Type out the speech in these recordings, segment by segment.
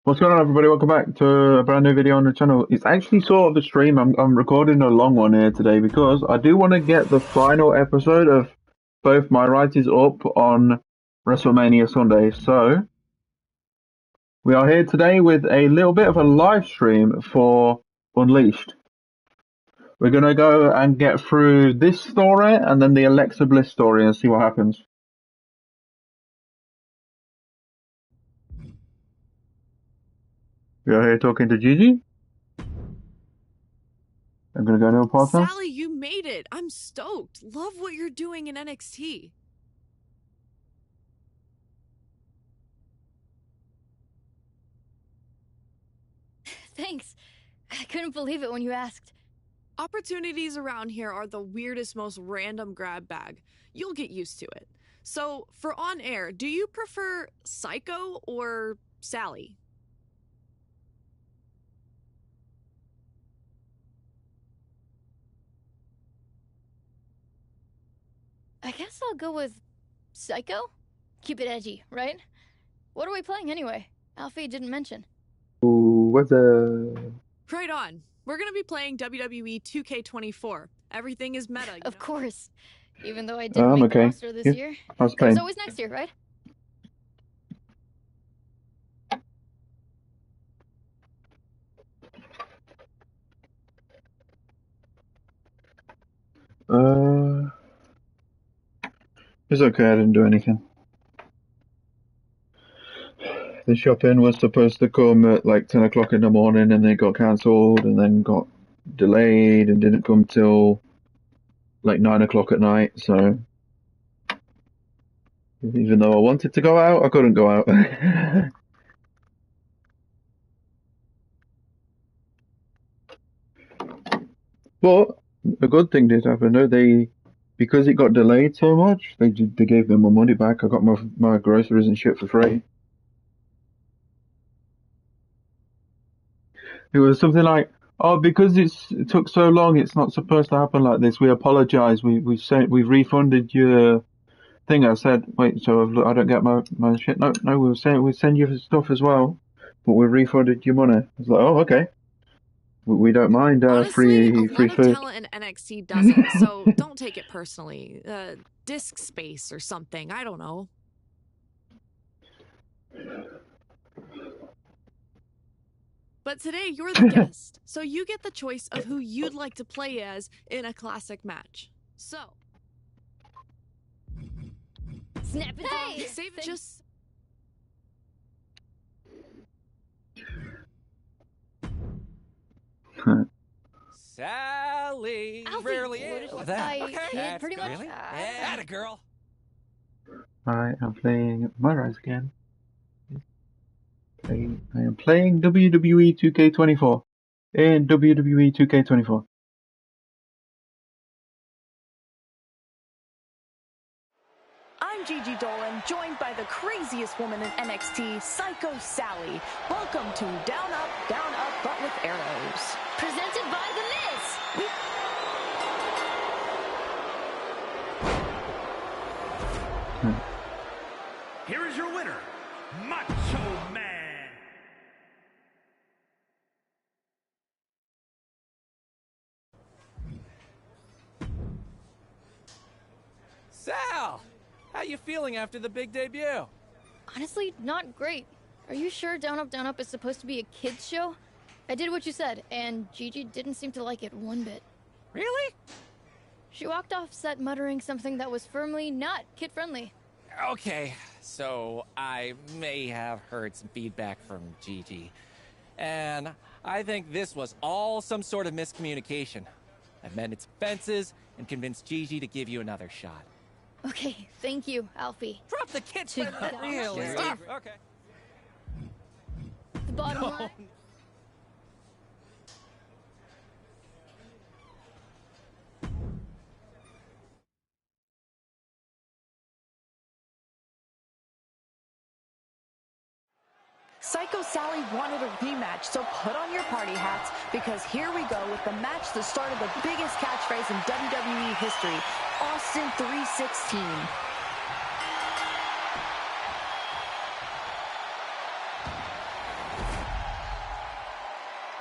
What's going on, everybody? Welcome back to a brand new video on the channel. It's actually sort of a stream. I'm recording a long one here today because I do want to get the final episode of both my writers up on WrestleMania Sunday. So we are here today with a little bit of a live stream for Unleashed. We're gonna go and get through this story and then the Alexa Bliss story and see what happens. We are here talking to Gigi. I'm gonna go to a partner. Sally, you made it. I'm stoked. Love what you're doing in NXT. Thanks. I couldn't believe it when you asked. Opportunities around here are the weirdest, most random grab bag. You'll get used to it. So, for on air, do you prefer Psycho or Sally? I guess I'll go with Psycho? Keep it edgy, right? What are we playing anyway? Alfie didn't mention. Ooh, what's a... Right on. We're gonna be playing WWE 2K24. Everything is meta, Of course. Even though I didn't make the roster this year. I was There's playing. always next year, right? It's okay, I didn't do anything. The shopping was supposed to come at like 10 o'clock in the morning and it got cancelled and then got delayed and didn't come till like 9 o'clock at night, so even though I wanted to go out, I couldn't go out. But a good thing did happen though, because it got delayed so much, they gave me my money back. I got my groceries and shit for free. It was something like, "Oh, because it took so long, it's not supposed to happen like this. We apologize. We've refunded your thing." I said, "Wait, so I don't get my shit?" No, we'll send you stuff as well, but we refunded your money. I was like, "Oh, okay. We don't mind Honestly, free a lot of food." talent in NXT doesn't, so don't take it personally. Disk space or something, I don't know. But today, you're the guest, so you get the choice of who you'd like to play as in a classic match. So... Snap it down. Save it just... Sally Alfie, rarely is. what did That. I Okay, kid, that's pretty much? really? Atta girl. I am playing my rise again. I am playing WWE 2K24 in WWE 2K24. I'm Gigi Dolan, joined by the craziest woman in NXT, Psycho Sally. Welcome to Down Up, but with arrows. Presented by The Miz. Here is your winner, Macho Man. Sal, how you feeling after the big debut? Honestly, not great. Are you sure Down Up is supposed to be a kids show? I did what you said, and Gigi didn't seem to like it one bit. Really? She walked off set muttering something that was firmly not kid-friendly. Okay, so I may have heard some feedback from Gigi. And I think this was all some sort of miscommunication. I've mended some fences and convinced Gigi to give you another shot. Okay, thank you, Alfie. Drop the kids for To- really? Steve. Okay. The bottom line... Psycho Sally wanted a rematch, so put on your party hats, because here we go with the match that started the biggest catchphrase in WWE history, Austin 316.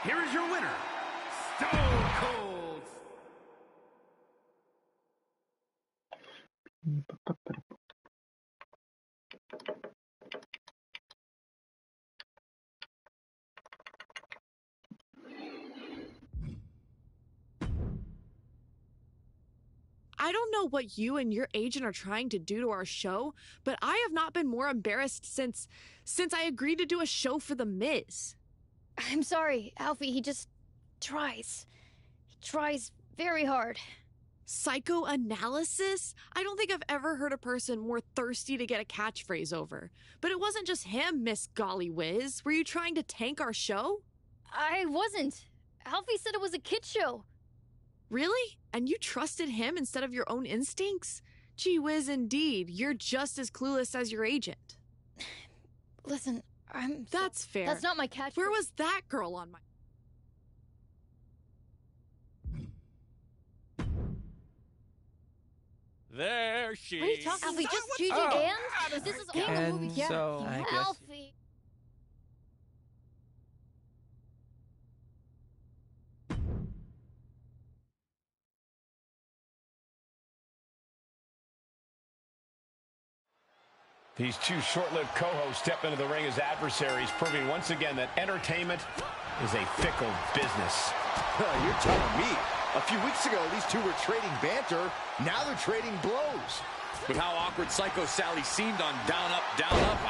here is your winner, Stone Cold. I don't know what you and your agent are trying to do to our show, but I have not been more embarrassed since I agreed to do a show for The Miz. I'm sorry, Alfie. He just tries. He tries very hard. Psychoanalysis? I don't think I've ever heard a person more thirsty to get a catchphrase over. But it wasn't just him, Miss Golly Whiz. Were you trying to tank our show? I wasn't. Alfie said it was a kid show. Really? And you trusted him instead of your own instincts? Gee whiz, indeed. You're just as clueless as your agent. Listen, That's fair. That's not my catchphrase. Where was that girl on my... There she What are you talking Alfie, just Gigi and? This is all the movie. And so, I guess... Alfie. These two short-lived co-hosts step into the ring as adversaries, proving once again that entertainment is a fickle business. You're telling me. A few weeks ago, these two were trading banter. Now they're trading blows. With how awkward Psycho Sally seemed on Down Up,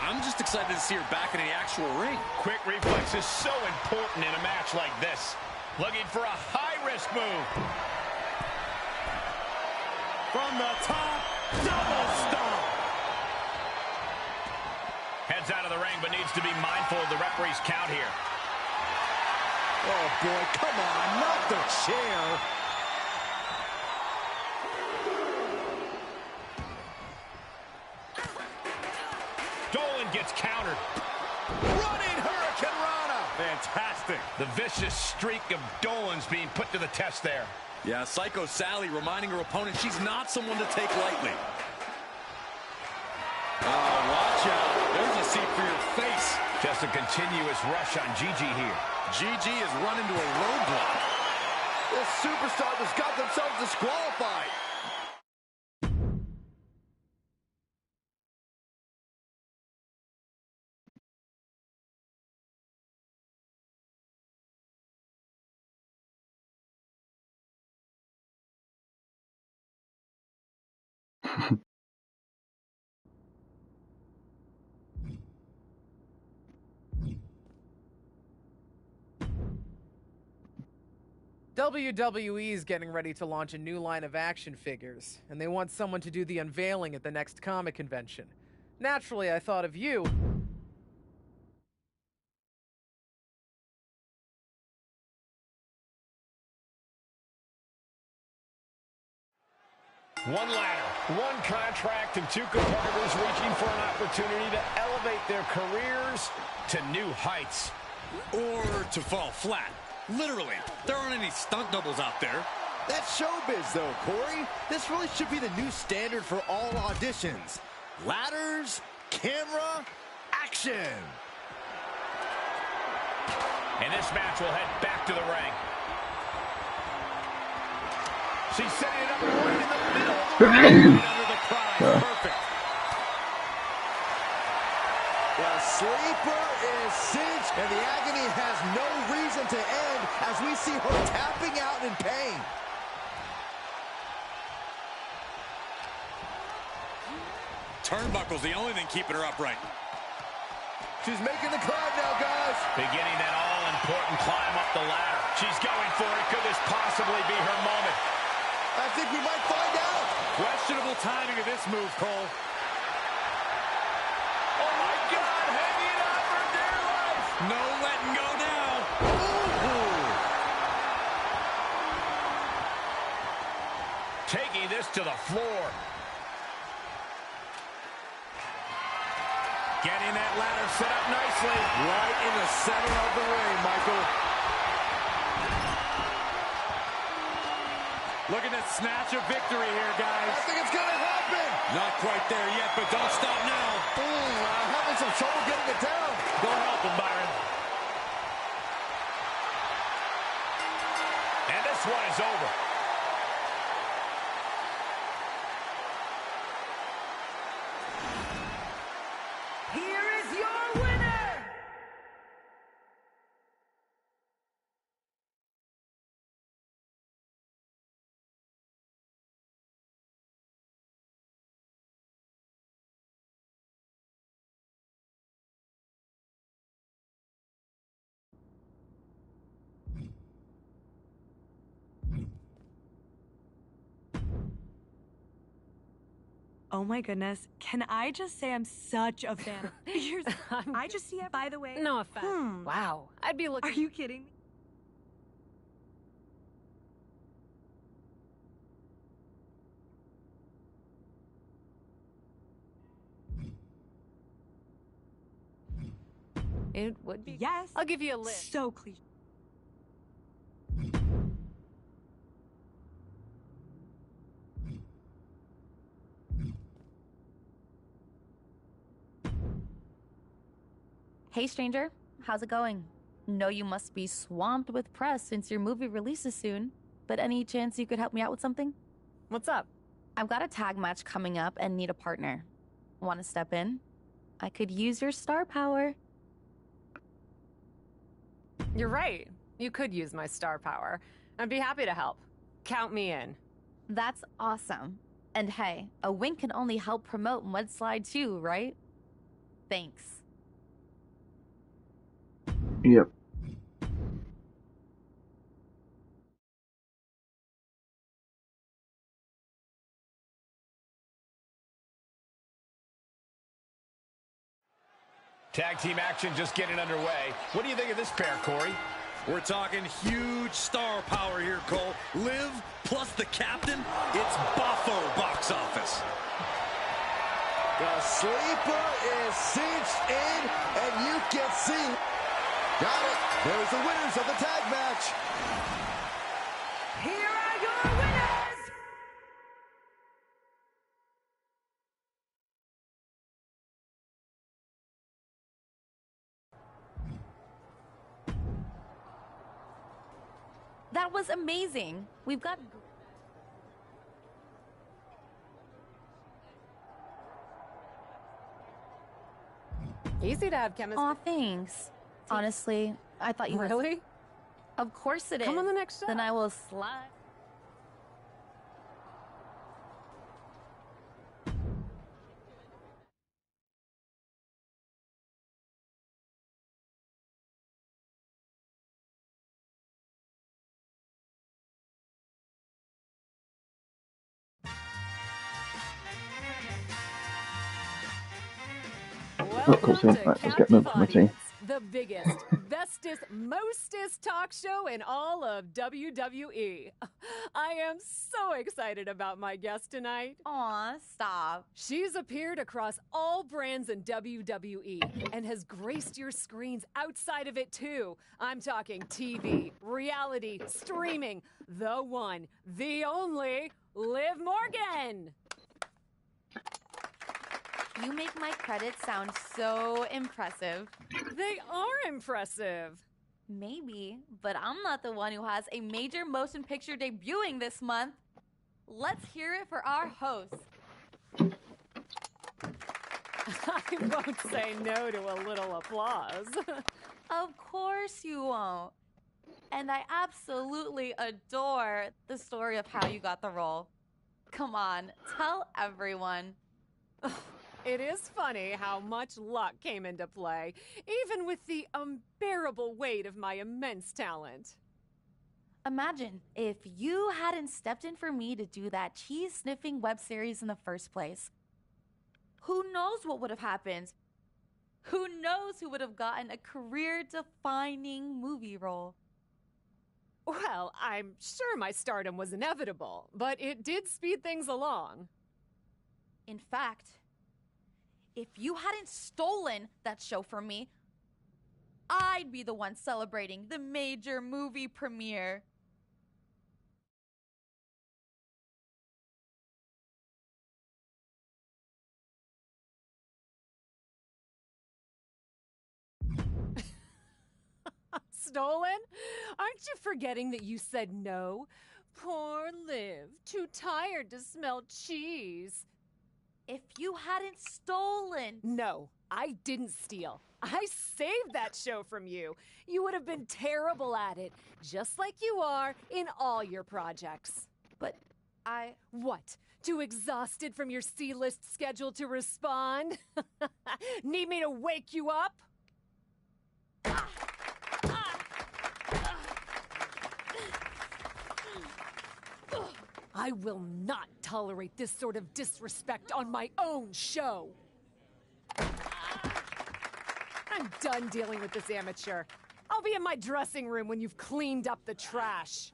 I'm just excited to see her back in the actual ring. Quick reflex is so important in a match like this. Looking for a high-risk move. From the top, double stomp. Heads out of the ring, but needs to be mindful of the referee's count here. Oh, boy, come on, not the chair. Dolan gets countered. Running Hurricane Rana. Fantastic. The vicious streak of Dolan's being put to the test there. Yeah, Psycho Sally reminding her opponent she's not someone to take lightly. Oh, watch out. There's a seat for your face. Just a continuous rush on Gigi here. Gigi has run into a roadblock. This superstar just got themselves disqualified. WWE is getting ready to launch a new line of action figures, and they want someone to do the unveiling at the next comic convention. Naturally, I thought of you. One ladder, one contract, and two competitors reaching for an opportunity to elevate their careers to new heights. Or to fall flat. Literally, there aren't any stunt doubles out there. That's showbiz, though, Corey. This really should be the new standard for all auditions. Ladders, camera, action. And this match will head back to the ring. She's setting it up right in the middle. Right under the prize. Perfect. The sleeper is cinched, and the agony has no reason to end as we see her tapping out in pain. Turnbuckle's the only thing keeping her upright. She's making the climb now, guys. Beginning that all-important climb up the ladder. She's going for it. Could this possibly be her moment? I think we might find out. Questionable timing of this move, Cole. Oh, my God. Hanging on for dear life. No letting go now. Ooh. Taking this to the floor. Getting that ladder set up nicely. Right in the center of the ring, Michael. Looking to snatch a victory here, guys. I think it's going to happen. Not quite there yet, but don't stop now. I'm having some trouble getting it down. Go help him, Byron. this one is over. Here is your winner! Oh my goodness. Can I just say I'm such a fan? I just see it, by the way. No offense. Wow. I'd be looking. Are you kidding me? It would be. Yes. I'll give you a list. So cliche. Hey stranger, how's it going? Know you must be swamped with press since your movie releases soon, but any chance you could help me out with something? What's up? I've got a tag match coming up and need a partner. Want to step in? I could use your star power. You're right. You could use my star power. I'd be happy to help. Count me in. That's awesome. And hey, a wink can only help promote Mudslide too, right? Thanks. Yep. Tag team action just getting underway. What do you think of this pair, Corey? We're talking huge star power here, Cole. Liv plus the captain, it's Buffo box office. The sleeper is cinched in, and you can see. Got it. There's the winners of the tag match. Here are your winners! That was amazing. We've got... Easy to have chemistry. Aw, thanks. Honestly, I thought you were... Really? Of course it is. Come on the next show. Then I will slide. Oh, cool. See. Right, let's get moving from my team. The biggest, bestest, mostest talk show in all of WWE. I am so excited about my guest tonight. Aw, stop. She's appeared across all brands in WWE and has graced your screens outside of it too. I'm talking TV, reality, streaming. The one, the only, Liv Morgan. You make my credits sound so impressive. They are impressive. Maybe, but I'm not the one who has a major motion picture debuting this month. Let's hear it for our host. I won't say no to a little applause. Of course you won't. And I absolutely adore the story of how you got the role. Come on, tell everyone. It is funny how much luck came into play, even with the unbearable weight of my immense talent. Imagine if you hadn't stepped in for me to do that cheese-sniffing web series in the first place. Who knows what would have happened? Who knows who would have gotten a career-defining movie role? Well, I'm sure my stardom was inevitable, but it did speed things along. In fact, if you hadn't stolen that show from me, I'd be the one celebrating the major movie premiere. Stolen? Aren't you forgetting that you said no? Poor Liv, too tired to smell cheese. If you hadn't stolen... No, I didn't steal. I saved that show from you. You would have been terrible at it, just like you are in all your projects. But I... What? Too exhausted from your C-list schedule to respond? Need me to wake you up? I will not tolerate this sort of disrespect on my own show. I'm done dealing with this amateur. I'll be in my dressing room when you've cleaned up the trash.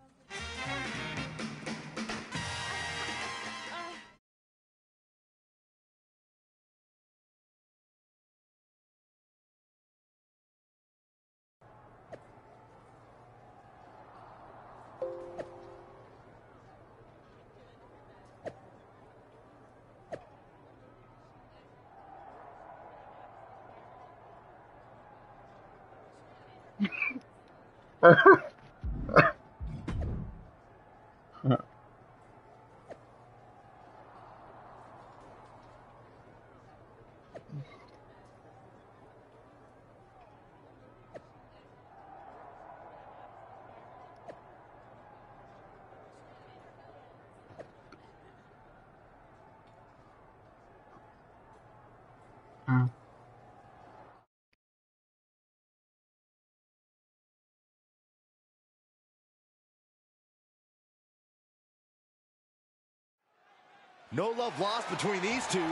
No love lost between these two.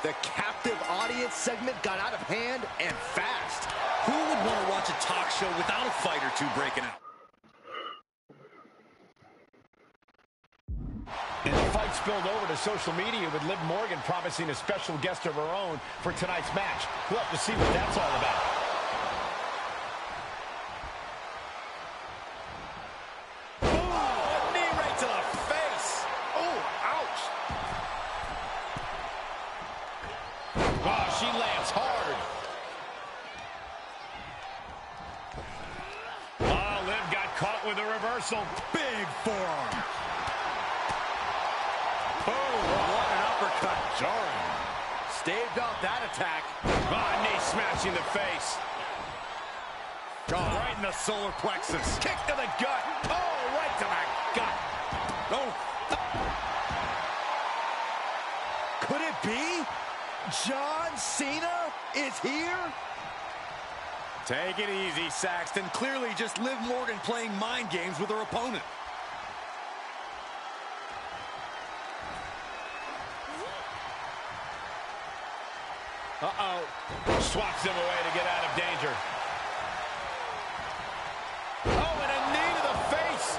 The captive audience segment got out of hand and fast. Who would want to watch a talk show without a fight or two breaking out? And the fight spilled over to social media with Liv Morgan promising a special guest of her own for tonight's match. We'll have to see what that's all about. Big forearm. Boom, what an uppercut. Jarring. Staved off that attack. Knee smashing the face. Right in the solar plexus. Kick to the gut. Oh, right to the gut. Oh. Could it be? John Cena is here? Take it easy, Saxton. Clearly just Liv Morgan playing mind games with her opponent. Uh-oh. Swats him away to get out of danger. Oh, and a knee to the face.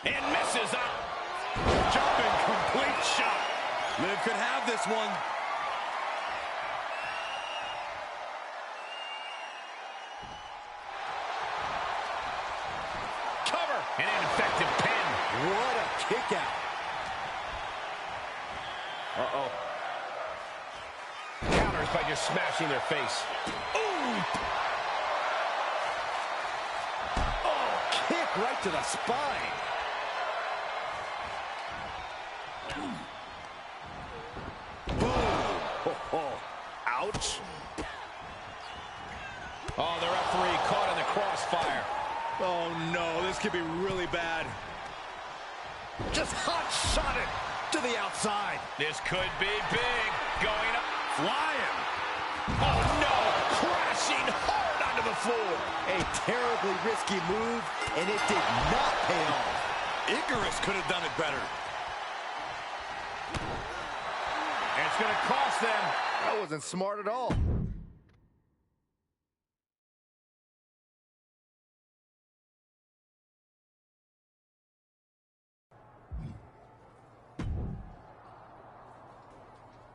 And misses out. Jumping complete shot. Liv could have this one. An ineffective pin. What a kick out. Uh-oh. Counters by just smashing their face. Ooh! Oh, kick right to the spine. Boom. Oh. Ouch. Oh, the referee caught in the crossfire. Oh, no, this could be really bad. Just hot shot it to the outside. This could be big. Going up. Flying. Oh, no. Crashing hard onto the floor. A terribly risky move, and it did not pay off. Icarus could have done it better. And it's going to cost them. That wasn't smart at all.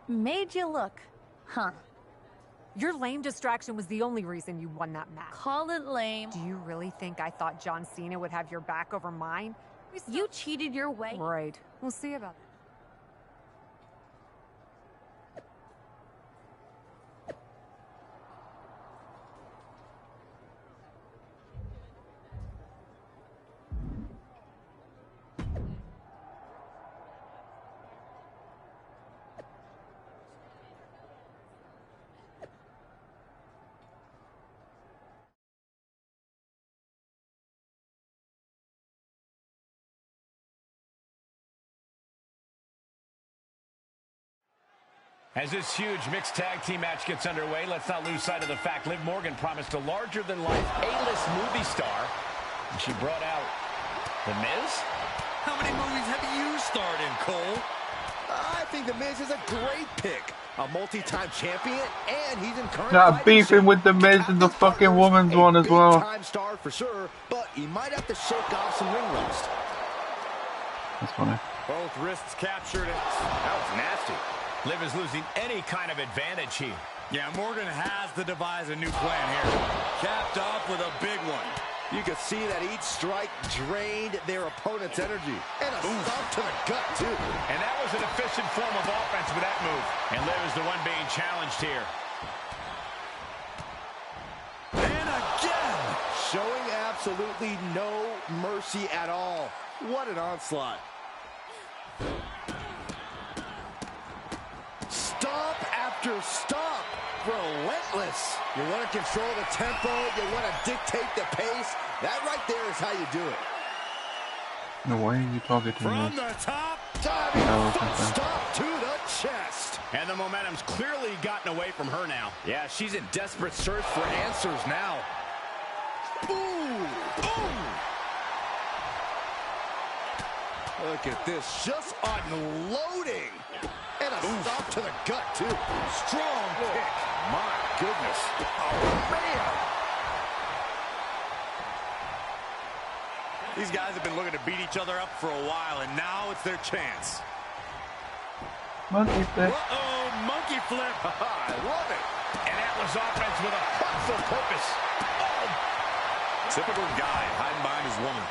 Made you look, huh? Your lame distraction was the only reason you won that match. Call it lame. Do you really think I thought John Cena would have your back over mine? You cheated your way. Right. We'll see about that. As this huge mixed tag team match gets underway, let's not lose sight of the fact Liv Morgan promised a larger-than-life A-list movie star, and she brought out The Miz. How many movies have you starred in, Cole? I think The Miz is a great pick. A multi-time champion, and he's in current Nah, beefing with The Miz and the fucking woman's one as well. Big-time star for sure, but he might have to shake off some ring rust. That's funny. Both wrists captured. That was nasty. Liv is losing any kind of advantage here. Yeah, Morgan has to devise a new plan here. Capped off with a big one. You could see that each strike drained their opponent's energy. And a stomp to the gut, too. And that was an efficient form of offense with that move. And Liv is the one being challenged here. And again! Showing absolutely no mercy at all. What an onslaught. Stomp after stomp. Relentless. You want to control the tempo. You want to dictate the pace. That right there is how you do it. No, why are you targeting From me? the top. Stomp to the chest. And the momentum's clearly gotten away from her now. Yeah, she's in desperate search for answers now. Ooh. Ooh. Look at this. Just unloading. And a stomp to the gut, too. Strong kick. My goodness. Oh, man. These guys have been looking to beat each other up for a while, and now it's their chance. Monkey flip. Uh-oh, monkey flip. I love it. And that was offense with a hurtful purpose. Oh. Typical guy hiding behind his woman.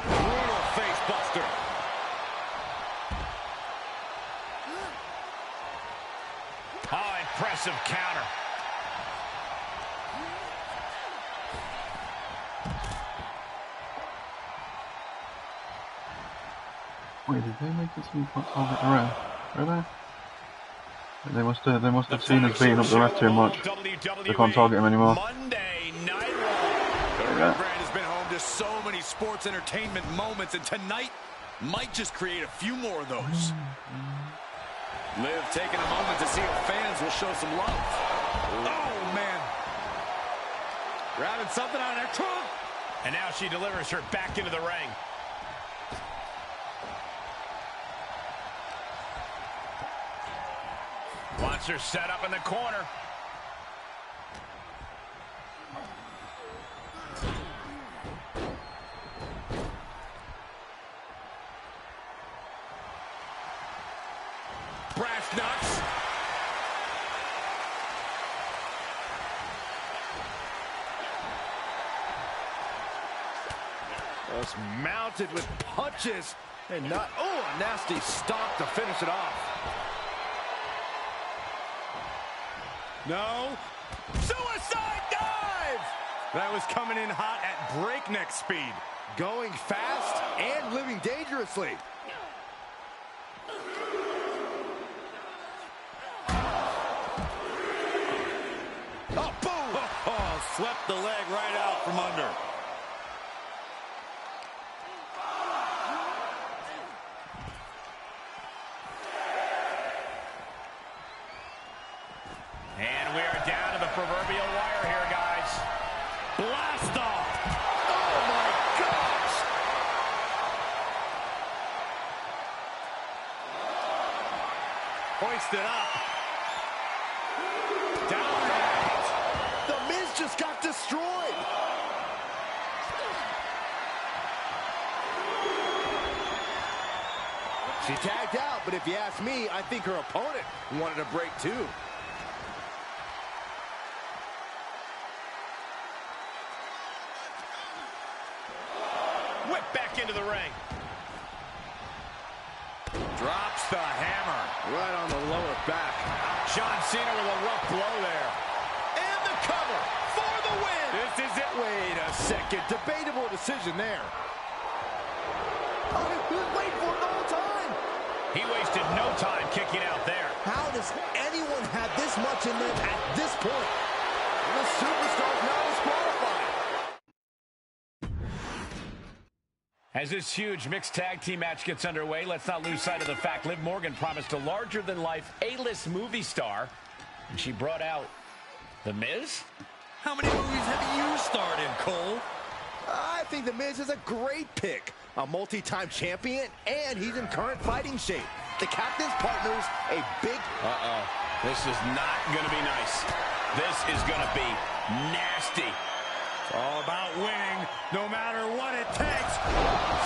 Brutal face buster. Oh, impressive counter. Wait, did they make this we can't target the ref? Really? They must have seen us beating up the ref too much. They can't target him anymore. Monday Night The Red Brand has been home to so many sports entertainment moments, and tonight might just create a few more of those. Liv taking a moment to see if fans will show some love. Oh, man. Grabbing something out of their trunk. And now she delivers her back into the ring. Wants her set up in the corner. Brass knucks. Just mounted with punches. And not, oh, a nasty stomp to finish it off. No. Suicide dive! That was coming in hot at breakneck speed. Going fast and living dangerously. Oh, boom! Oh, swept the leg right out from under. And we are down to the proverbial wire here, guys. Blast off! Oh, my gosh! Hoisted up. Down and out. The Miz just got destroyed. She tagged out, but if you ask me, I think her opponent wanted a break too. Whip back into the ring. Drops the hammer. Right on the lower back. John Cena with a rough blow there. And the cover for the win. This is it. Wait a second. Debatable decision there. Oh, he was waiting for it the whole time. He wasted no time kicking out there. How does anyone have this much in them at this point? The superstar is now disqualified. As this huge mixed tag team match gets underway, let's not lose sight of the fact Liv Morgan promised a larger-than-life A-list movie star, and she brought out The Miz? How many movies have you starred in, Cole? I think The Miz is a great pick. A multi-time champion, and he's in current fighting shape. The captain's partner's a big... Uh-oh. This is not going to be nice. This is going to be nasty. It's all about winning, no matter what it takes.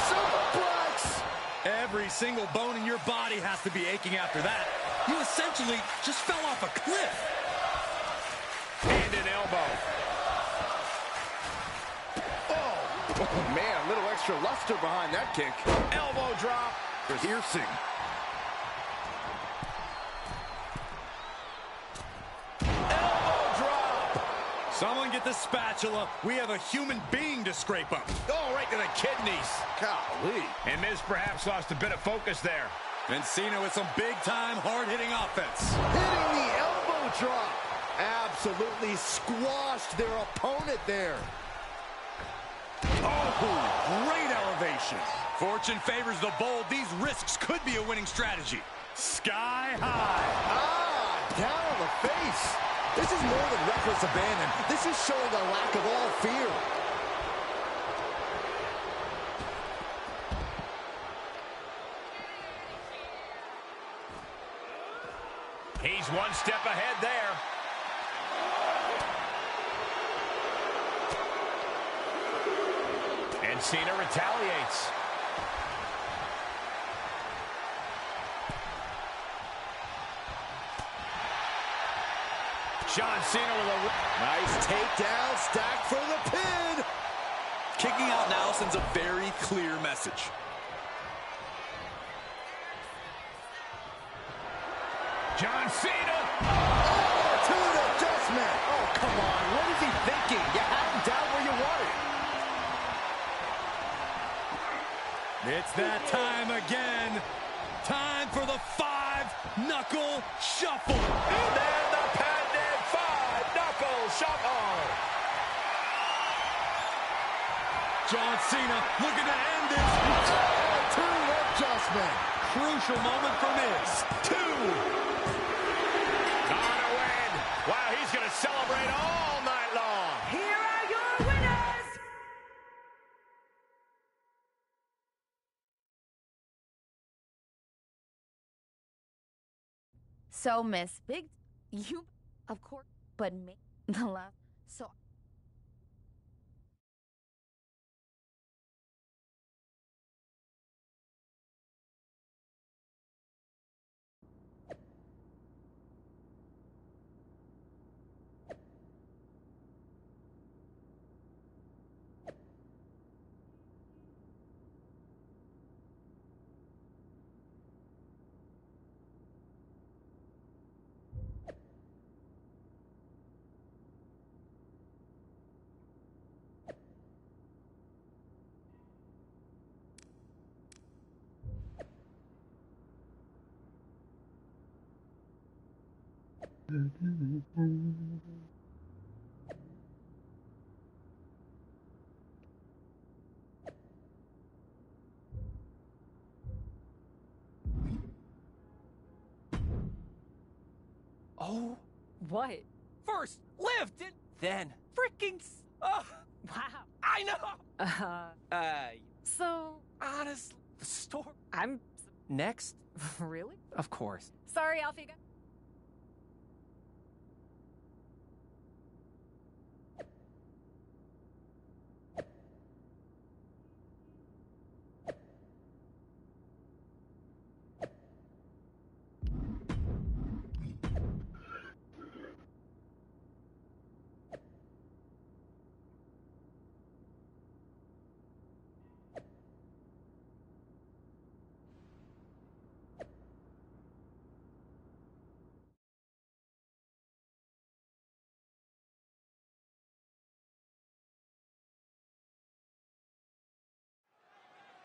Superplex! Every single bone in your body has to be aching after that. You essentially just fell off a cliff. And an elbow. Oh, man, a little extra luster behind that kick. Elbow drop. Piercing. Someone get the spatula. We have a human being to scrape up. Oh, right to the kidneys. Golly. And Miz perhaps lost a bit of focus there. And Cena with some big-time, hard-hitting offense. Hitting the elbow drop. Absolutely squashed their opponent there. Oh, great elevation. Fortune favors the bold. These risks could be a winning strategy. Sky high. Down on the face. This is more than reckless abandon. This is showing a lack of all fear. He's one step ahead there. And Cena retaliates. John Cena with a nice takedown, stacked for the pin. Kicking out now sends a very clear message. John Cena. Oh, to an adjustment. Oh, come on. What is he thinking? You had him down where you wanted. It's that time again. Time for the 5-knuckle shuffle. And then the pending 5-knuckle shuffle. John Cena looking to end this. To adjustment. Crucial moment for Miz. 2. On a win. Wow, he's going to celebrate all night long. Here are your winners! So, Miss Big, you, of course, but me, the last, so. Oh, What? first, Liv, then freaking. Oh, Wow. I know. So, Honestly, the story. I'm... Next, Really? of course. Sorry, Alfie.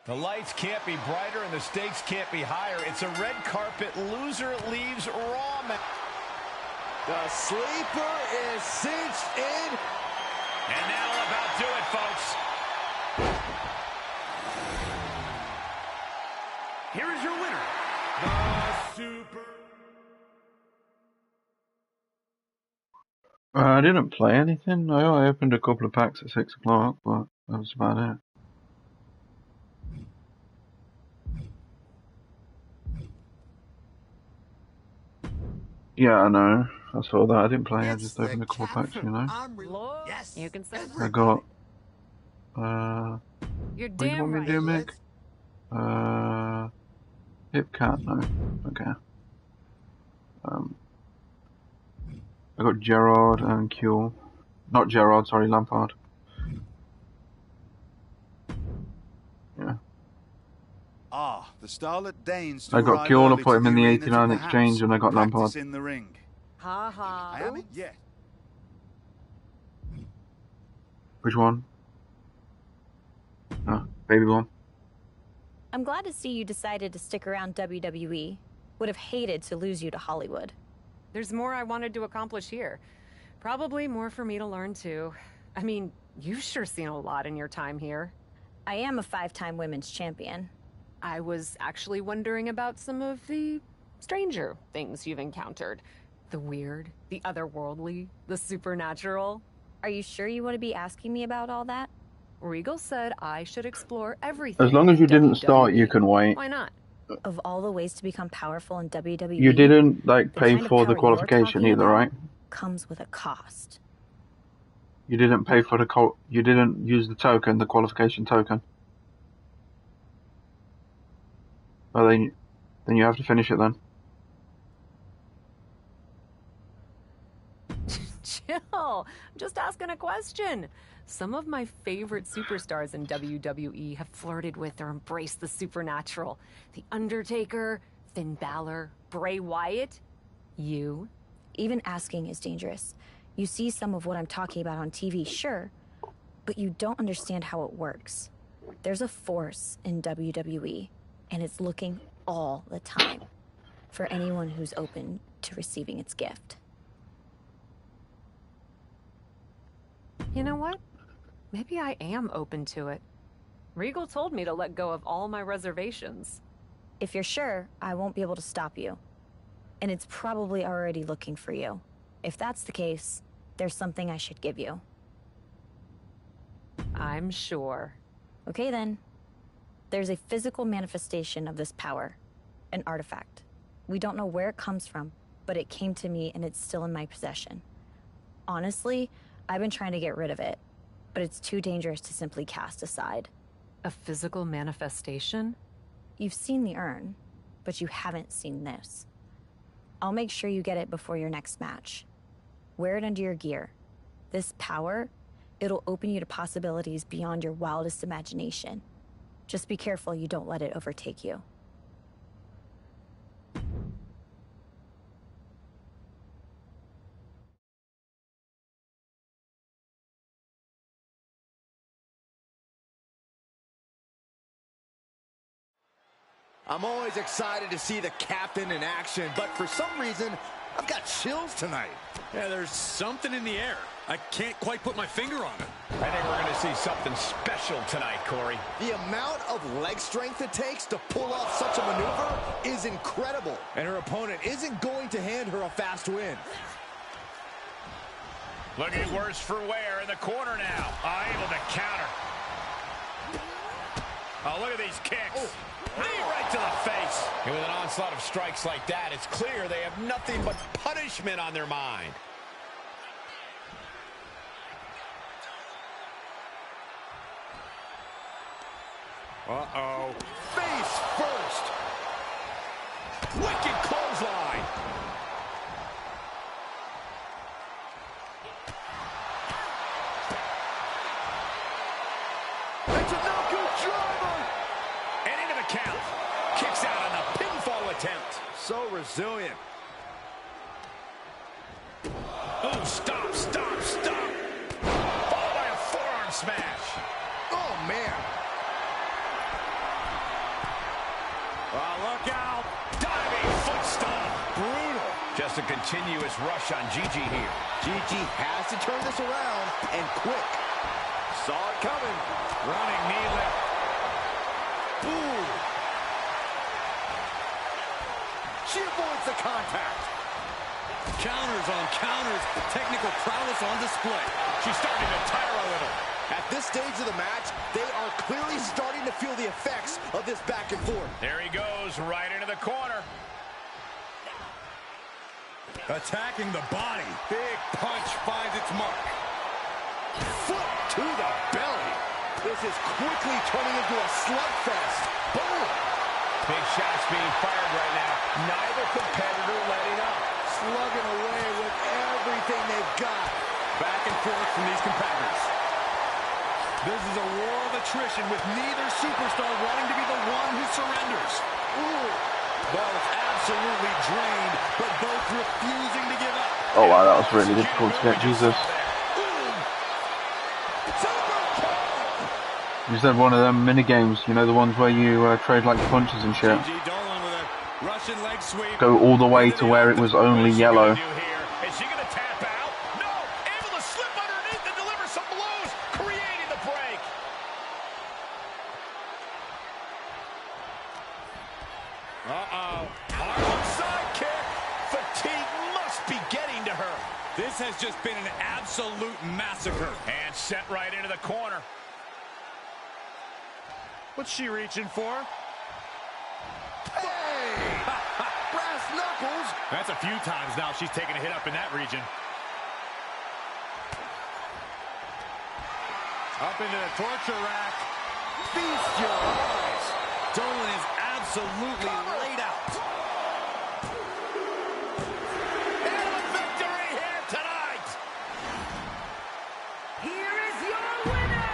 The lights can't be brighter and the stakes can't be higher. It's a red carpet loser leaves Raw match. The sleeper is cinched in. And that'll about do it, folks. I didn't play anything. I opened a couple of packs at 6 o'clock, but that was about it. Yeah, I know. I saw that. I didn't play. I just opened a couple of packs, you know. Yes, you can say I got. You're What do you damn want me to do, Mick? Hip cat, no. Okay. I got Gerard and Kuehl. Not Gerard, sorry, Lampard. Yeah. Ah, the Starlet deigns to I got arrive Kuehl, I early put to him in the the arena to 89 perhaps exchange, and I got practice Lampard. in the ring. Ha ha. I haven't yet. Which one? Oh, baby one. I'm glad to see you decided to stick around WWE. Would have hated to lose you to Hollywood. There's more I wanted to accomplish here. Probably more for me to learn too. I mean, you've sure seen a lot in your time here. I am a 5-time women's champion. I was actually wondering about some of the stranger things you've encountered. The weird, the otherworldly, the supernatural. Are you sure you want to be asking me about all that? Regal said I should explore everything. As long as you didn't WWE. start, you can wait. Why not? Of all the ways to become powerful in WWE, You didn't, like, the pay kind of for the power you're qualification talking either, about right? comes with a cost. You didn't pay for the you didn't use the token, the qualification token. Well, then you have to finish it then. Chill. I'm just asking a question. Some of my favorite superstars in WWE have flirted with or embraced the supernatural. The Undertaker, Finn Balor, Bray Wyatt. You? Even asking is dangerous. You see some of what I'm talking about on TV, sure, but you don't understand how it works. There's a force in WWE, and it's looking all the time for anyone who's open to receiving its gift. You know what? Maybe I am open to it. Regal told me to let go of all my reservations. If you're sure, I won't be able to stop you. And it's probably already looking for you. If that's the case, there's something I should give you. I'm sure. Okay then. There's a physical manifestation of this power. An artifact. We don't know where it comes from, but it came to me and it's still in my possession. Honestly, I've been trying to get rid of it, but it's too dangerous to simply cast aside. A physical manifestation? You've seen the urn, but you haven't seen this. I'll make sure you get it before your next match. Wear it under your gear. This power, it'll open you to possibilities beyond your wildest imagination. Just be careful you don't let it overtake you. I'm always excited to see the captain in action, but for some reason, I've got chills tonight. Yeah, there's something in the air. I can't quite put my finger on it. I think we're going to see something special tonight, Corey. The amount of leg strength it takes to pull off such a maneuver is incredible, and her opponent isn't going to hand her a fast win. Looking worse for wear in the corner now. Able to counter. Oh, look at these kicks. Knee right to the face. And with an onslaught of strikes like that, it's clear they have nothing but punishment on their mind. Uh-oh. Face first. Wicked clothesline. It's a no-good driver. And into the count. Kicks out on the pinfall attempt. So resilient. Oh, stop, stop, stop. Followed by a forearm smash. Oh, man. Look out. Diving foot stomp. Brutal. Just a continuous rush on Gigi here. Gigi has to turn this around, and quick. Saw it coming. Running knee lift. Ooh. She avoids the contact. Counters on counters, technical prowess on display. She's starting to tire a little. At this stage of the match, they are clearly starting to feel the effects of this back and forth. There he goes, right into the corner. Attacking the body. Big punch finds its mark. Foot to the belly. This is quickly turning into a slugfest. Boom! Big shots being fired right now. Neither competitor letting up. Slugging away with everything they've got. Back and forth from these competitors. This is a war of attrition with neither superstar wanting to be the one who surrenders. Ooh. Both absolutely drained, but both refusing to give up. Oh wow, that was really difficult to get, Jesus. You said one of them mini games, you know, the ones where you trade like punches and shit. Go all the way to where it was only yellow. Is she going to tap out? No! Able to slip underneath and deliver some blows, creating the break. Uh-oh. Arm side kick. Fatigue must be getting to her. This has just been an absolute massacre. And set right into the corner. What's she reaching for? Hey! Brass knuckles! That's a few times now she's taken a hit up in that region. Up into the torture rack. Feast your eyes! Dolan is absolutely laid out. And a victory here tonight! Here is your winner!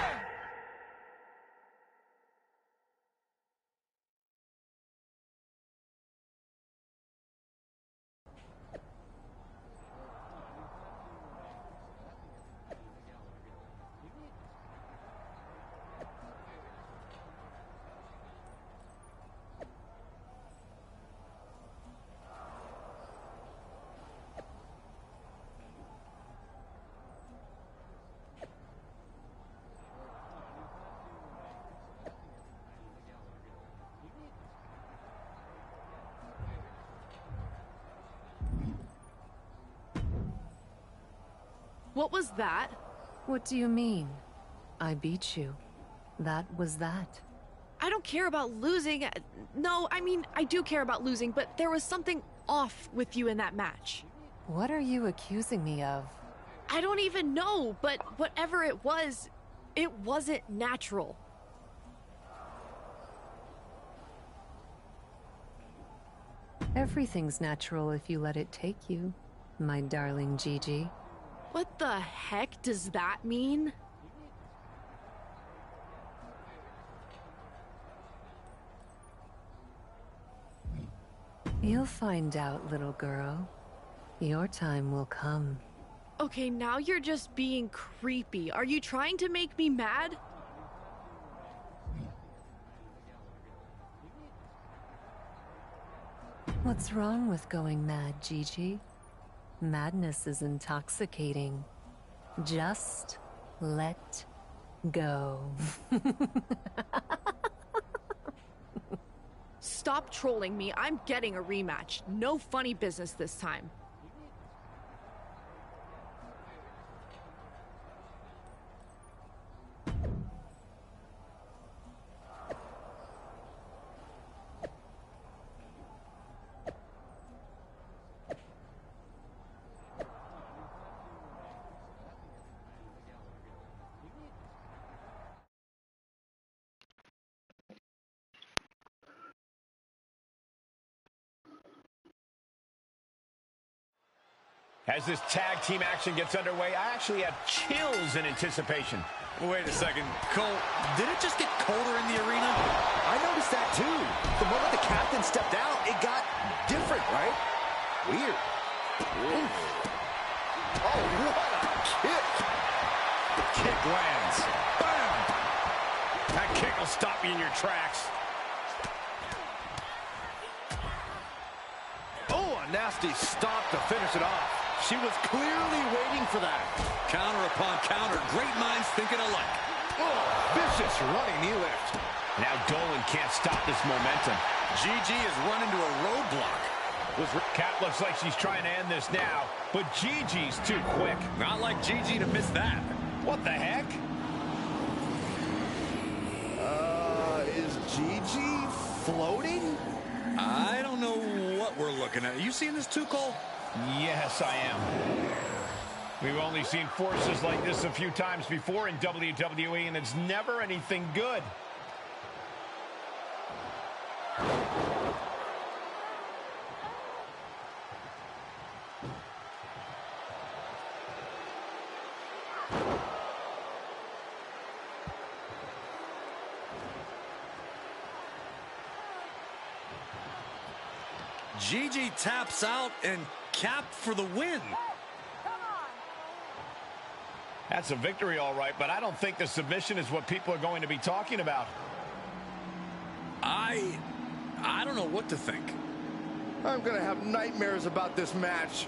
What was that? What do you mean? I beat you. That was that. I don't care about losing. No, I mean, I do care about losing, but there was something off with you in that match. What are you accusing me of? I don't even know, but whatever it wasn't natural. Everything's natural if you let it take you, my darling Gigi. What the heck does that mean? You'll find out, little girl. Your time will come. Okay, now you're just being creepy. Are you trying to make me mad? What's wrong with going mad, Gigi? Madness is intoxicating. Just let go. Stop trolling me. I'm getting a rematch. No funny business this time. As this tag team action gets underway, I actually have chills in anticipation. Wait a second. Cole, did it just get colder in the arena? I noticed that too. The moment the captain stepped out, it got different, right? Weird. Oof. Oh, what a kick. The kick lands. Bam! That kick will stop you in your tracks. Oh, a nasty stop to finish it off. She was clearly waiting for that. Counter upon counter. Great minds thinking alike. Oh, vicious running knee lift. Now Dolan can't stop this momentum. Gigi has run into a roadblock. Kat looks like she's trying to end this now, but Gigi's too quick. Not like Gigi to miss that. What the heck? Is Gigi floating? I don't know what we're looking at. You seeing this too, Cole? Yes, I am. We've only seen forces like this a few times before in WWE, and it's never anything good. Gigi taps out and Cap for the win. That's a victory, all right, but I don't think the submission is what people are going to be talking about. I don't know what to think. I'm gonna have nightmares about this match.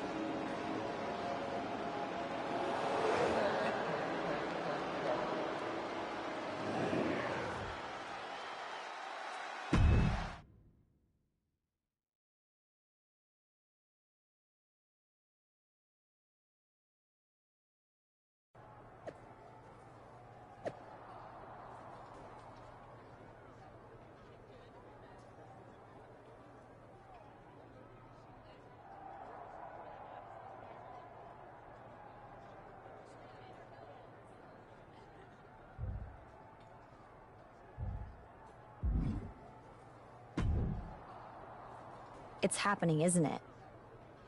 It's happening, isn't it?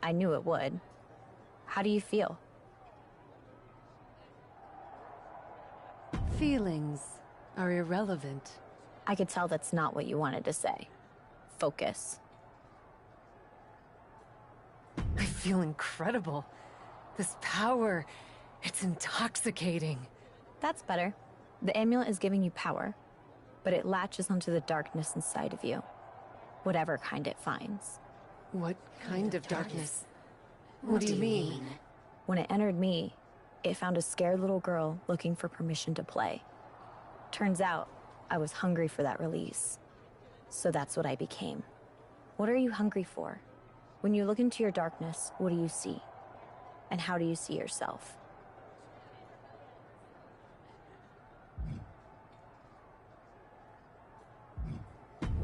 I knew it would. How do you feel? Feelings are irrelevant. I could tell that's not what you wanted to say. Focus. I feel incredible. This power, it's intoxicating. That's better. The amulet is giving you power, but it latches onto the darkness inside of you. Whatever kind it finds. What kind of darkness? What do you mean? When it entered me, it found a scared little girl looking for permission to play. Turns out, I was hungry for that release. So that's what I became. What are you hungry for? When you look into your darkness, what do you see? And how do you see yourself?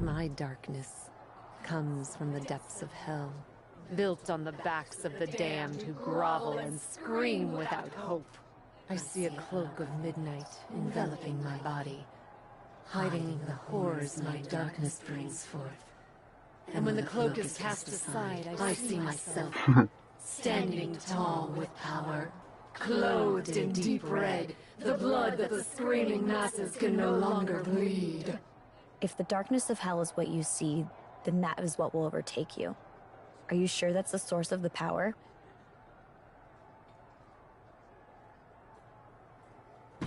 My darkness comes from the depths of hell, built on the backs of the damned who grovel and scream without hope. I see a cloak of midnight enveloping my body, hiding the horrors my darkness brings forth. And when the cloak is cast aside, I see myself, standing tall with power, clothed in deep red, the blood that the screaming masses can no longer bleed. If the darkness of hell is what you see, then that is what will overtake you. Are you sure that's the source of the power?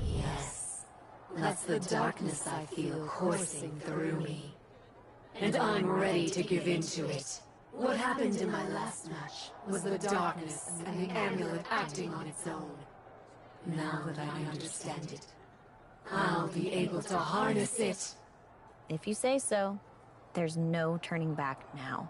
Yes, that's the darkness I feel coursing through me. And I'm ready to give in to it. What happened in my last match was the darkness and the amulet acting on its own. Now that I understand it, I'll be able to harness it. If you say so, there's no turning back now.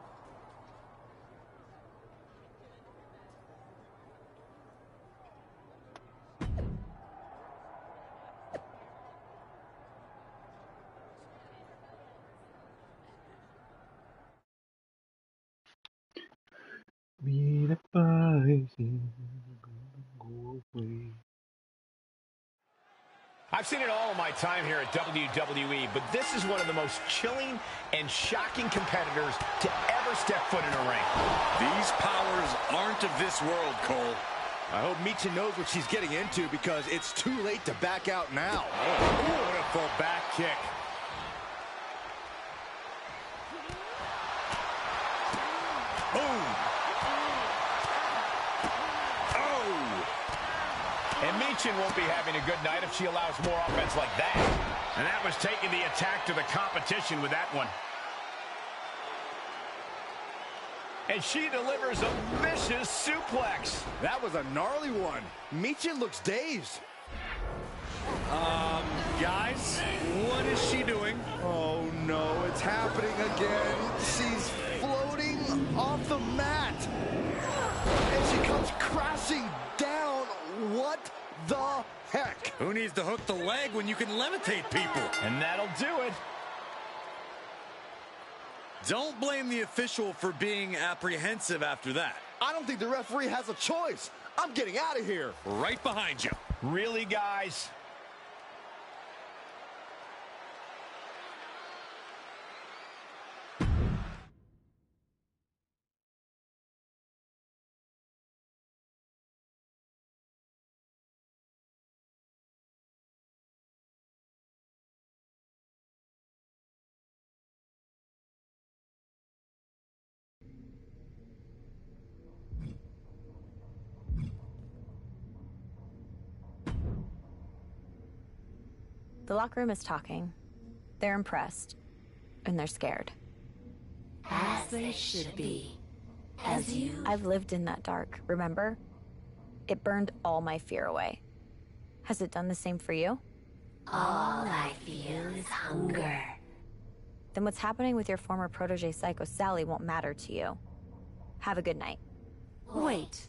Be the poison, go away. I've seen it all in my time here at WWE, but this is one of the most chilling and shocking competitors to ever step foot in a ring. These powers aren't of this world, Cole. I hope Michin knows what she's getting into because it's too late to back out now. Oh, beautiful back kick. Boom. And Michin won't be having a good night if she allows more offense like that. And that was taking the attack to the competition with that one. And she delivers a vicious suplex. That was a gnarly one. Michin looks dazed. Guys, what is she doing? Oh no, it's happening again. She's floating off the mat. And she comes crashing down. What the heck? Who needs to hook the leg when you can levitate people? And that'll do it. Don't blame the official for being apprehensive after that. I don't think the referee has a choice. I'm getting out of here. Right behind you. Really, guys? The locker room is talking. They're impressed. And they're scared. As they should be. As you. I've lived in that dark, remember? It burned all my fear away. Has it done the same for you? All I feel is hunger. Then what's happening with your former protege Psycho Sally won't matter to you. Have a good night. Wait.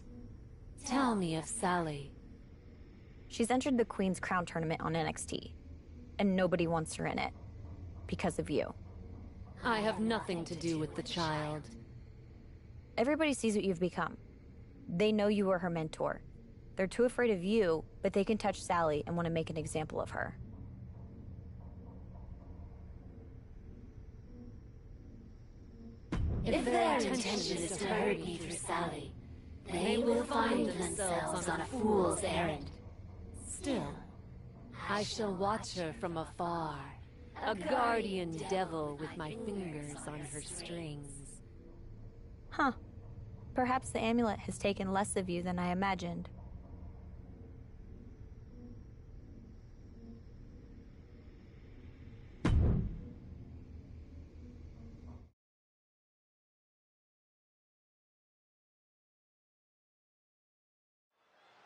Tell me of Sally. She's entered the Queen's Crown tournament on NXT. And nobody wants her in it. Because of you. I have nothing to do with the child. Everybody sees what you've become. They know you were her mentor. They're too afraid of you, but they can touch Sally and want to make an example of her. If their intention is to hurt me through Sally, they will find themselves on a fool's errand. Still, I shall watch her from afar, a guardian devil with my fingers on her strings. Huh. Perhaps the amulet has taken less of you than I imagined.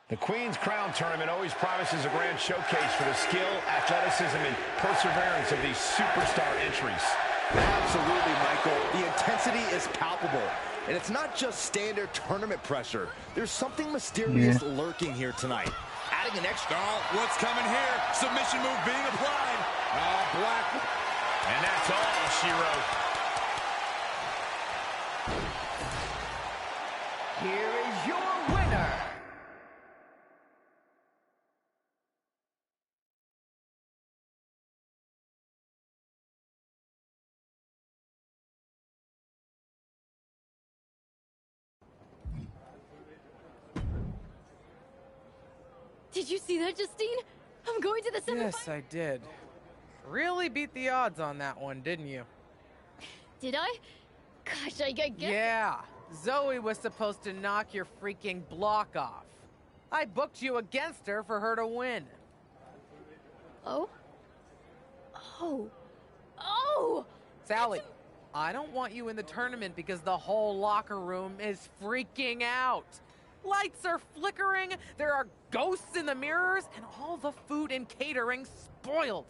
The Queen's Crown Tournament always promises a grand showcase for the skill, athleticism, and perseverance of these superstar entries. Absolutely, Michael. The intensity is palpable. And it's not just standard tournament pressure. There's something mysterious lurking here tonight. Adding an extra... Oh, what's coming here? Submission move being applied. Black. And that's all she wrote. Here is your winner. Did you see that, Justine? I'm going to the semifinals. Yes, I did. Really beat the odds on that one, didn't you? Did I? Gosh, I guess. Yeah. Zoe was supposed to knock your freaking block off. I booked you against her for her to win. Oh? Oh! Sally, I don't want you in the tournament because the whole locker room is freaking out. Lights are flickering, there are ghosts in the mirrors, and all the food and catering spoiled.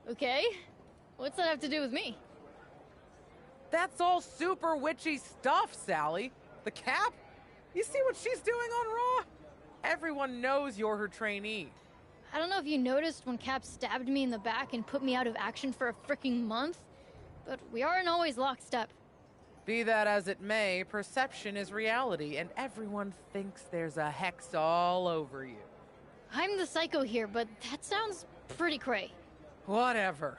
Okay. What's that have to do with me? That's all super witchy stuff, Sally. The Cap? You see what she's doing on Raw? Everyone knows you're her trainee. I don't know if you noticed when Cap stabbed me in the back and put me out of action for a freaking month, but we aren't always lockstep. Be that as it may, perception is reality, and everyone thinks there's a hex all over you. I'm the psycho here, but that sounds pretty cray. Whatever.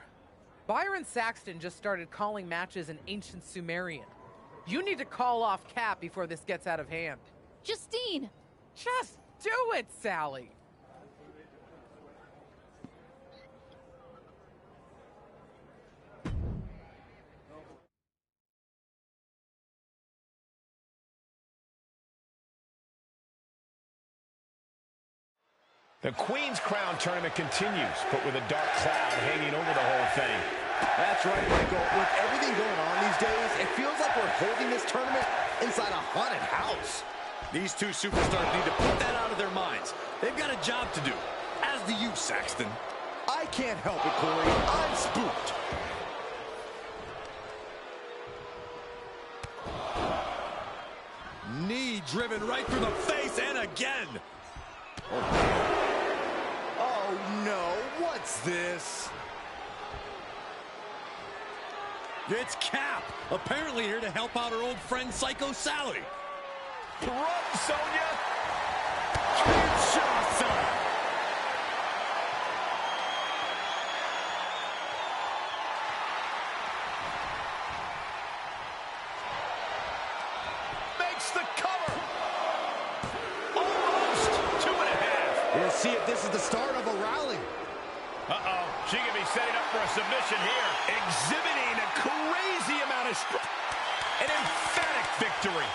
Byron Saxton just started calling matches in ancient Sumerian. You need to call off Cap before this gets out of hand. Justine! Just do it, Sally! The Queen's Crown Tournament continues, but with a dark cloud hanging over the whole thing. That's right, Michael. With everything going on these days, it feels like we're holding this tournament inside a haunted house. These two superstars need to put that out of their minds. They've got a job to do, as do you, Saxton. I can't help it, Corey. I'm spooked. Knee driven right through the face and again. Oh no, what's this? It's Cap, apparently here to help out her old friend Psycho Sally. Run, Sonya! Kinshasa! Makes the cover! Almost 2.5. We'll see if this is the start of a rally. Uh-oh, she can be setting up for a submission here. Exhibiting a crazy amount of strength. An emphatic victory.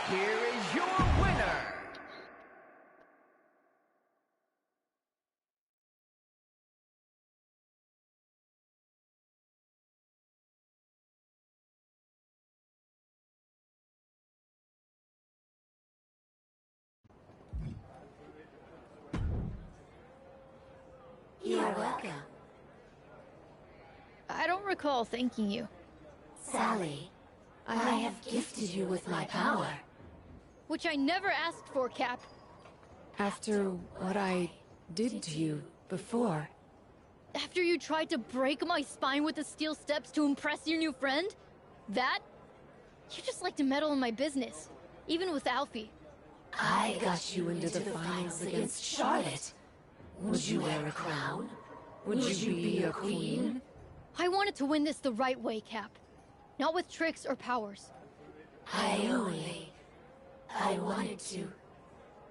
Here is your winner. You're welcome. I don't recall thanking you. Sally, I have gifted you with my power. Which I never asked for, Cap. After what I did to you before. After you tried to break my spine with the steel steps to impress your new friend? That? You just like to meddle in my business. Even with Alfie. I got you into the finals against Charlotte. Would you wear a crown? Would you be a queen? I wanted to win this the right way, Cap. Not with tricks or powers. I wanted to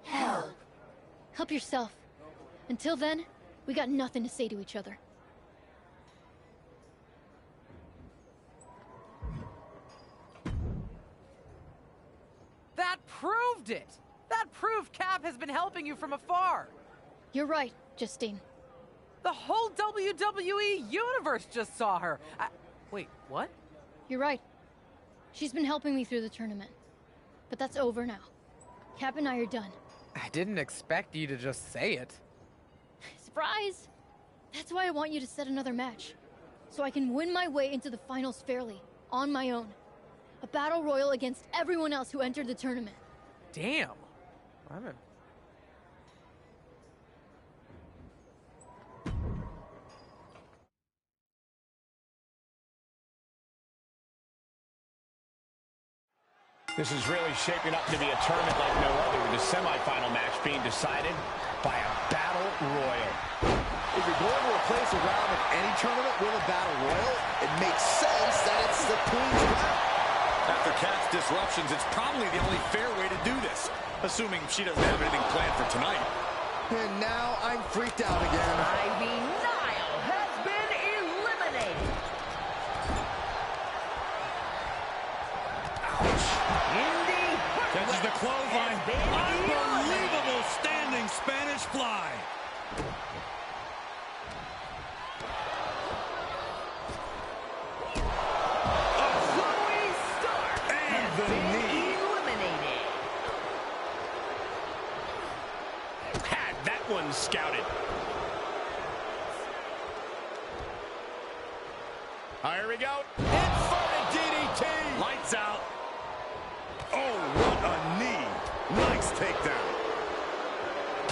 help. Help yourself. Until then, we got nothing to say to each other. That proved it! That proved Cap has been helping you from afar. You're right, Justine. The whole WWE universe just saw her. Wait, what? You're right. She's been helping me through the tournament. But that's over now. Cap and I are done. I didn't expect you to just say it. Surprise! That's why I want you to set another match. So I can win my way into the finals fairly, on my own. A battle royal against everyone else who entered the tournament. Damn. This is really shaping up to be a tournament like no other, with the semifinal match being decided by a battle royal. If you're going to replace a round of any tournament with a battle royal, it makes sense that it's the Queen's round. After Cat's disruptions, it's probably the only fair way to do this, assuming she doesn't have anything planned for tonight. And now I'm freaked out again. Ivy Nile has been eliminated. Catches the clothesline. Unbelievable standing Spanish fly. Zoe Stark And the knee. eliminated. Had that one scouted. Here we go. Inverted DDT. Lights out. Oh, what a knee. Nice takedown.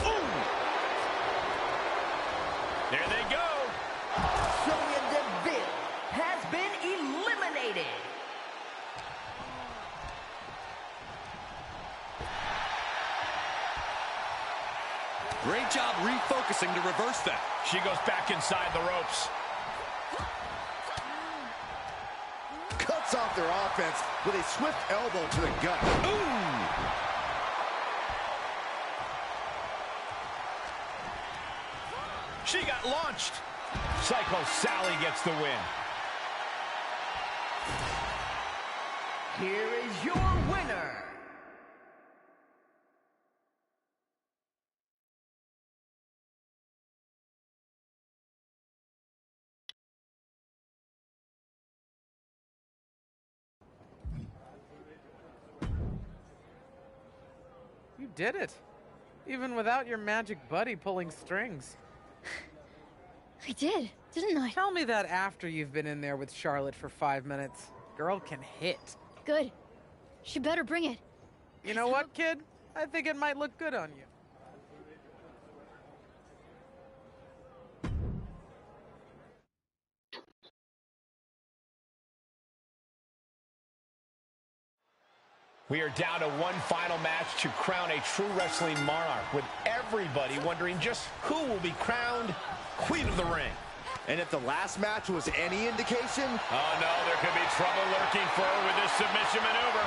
Ooh. There they go. Sonya Deville has been eliminated. Great job refocusing to reverse that. She goes back inside the ropes. Cuts off their offense with a swift elbow to the gut. Ooh! She got launched. Psycho Sally gets the win. Here is your winner. You did it. Even without your magic buddy pulling strings. I did, didn't I? Tell me that after you've been in there with Charlotte for 5 minutes. Girl can hit. Good. She better bring it. You know what, kid? I think it might look good on you. We are down to one final match to crown a true wrestling monarch, with everybody wondering just who will be crowned Queen of the Ring. And if the last match was any indication... Oh, no, there could be trouble lurking for her with this submission maneuver.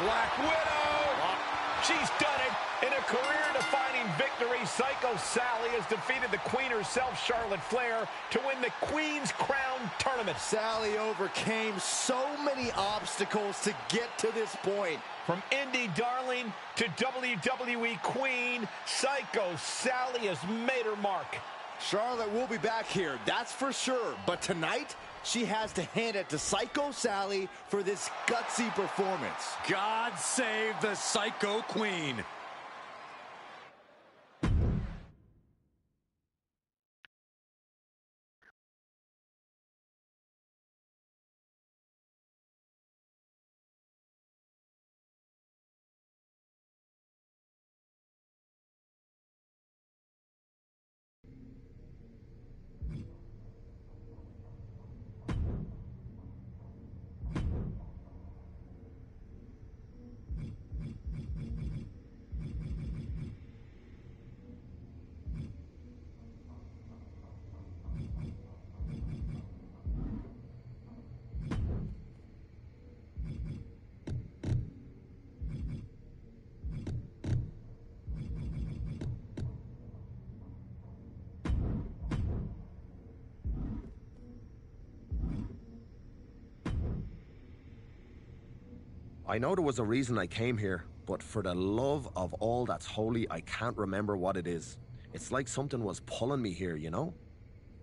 Black Widow! She's done it. In a career-defining victory, Psycho Sally has defeated the Queen herself, Charlotte Flair, to win the Queen's Crown Tournament. Sally overcame so many obstacles to get to this point. From indie darling to WWE Queen, Psycho Sally has made her mark. Charlotte will be back here, that's for sure. But tonight, she has to hand it to Psycho Sally for this gutsy performance. God save the Psycho Queen. I know there was a reason I came here, but for the love of all that's holy, I can't remember what it is. It's like something was pulling me here, you know?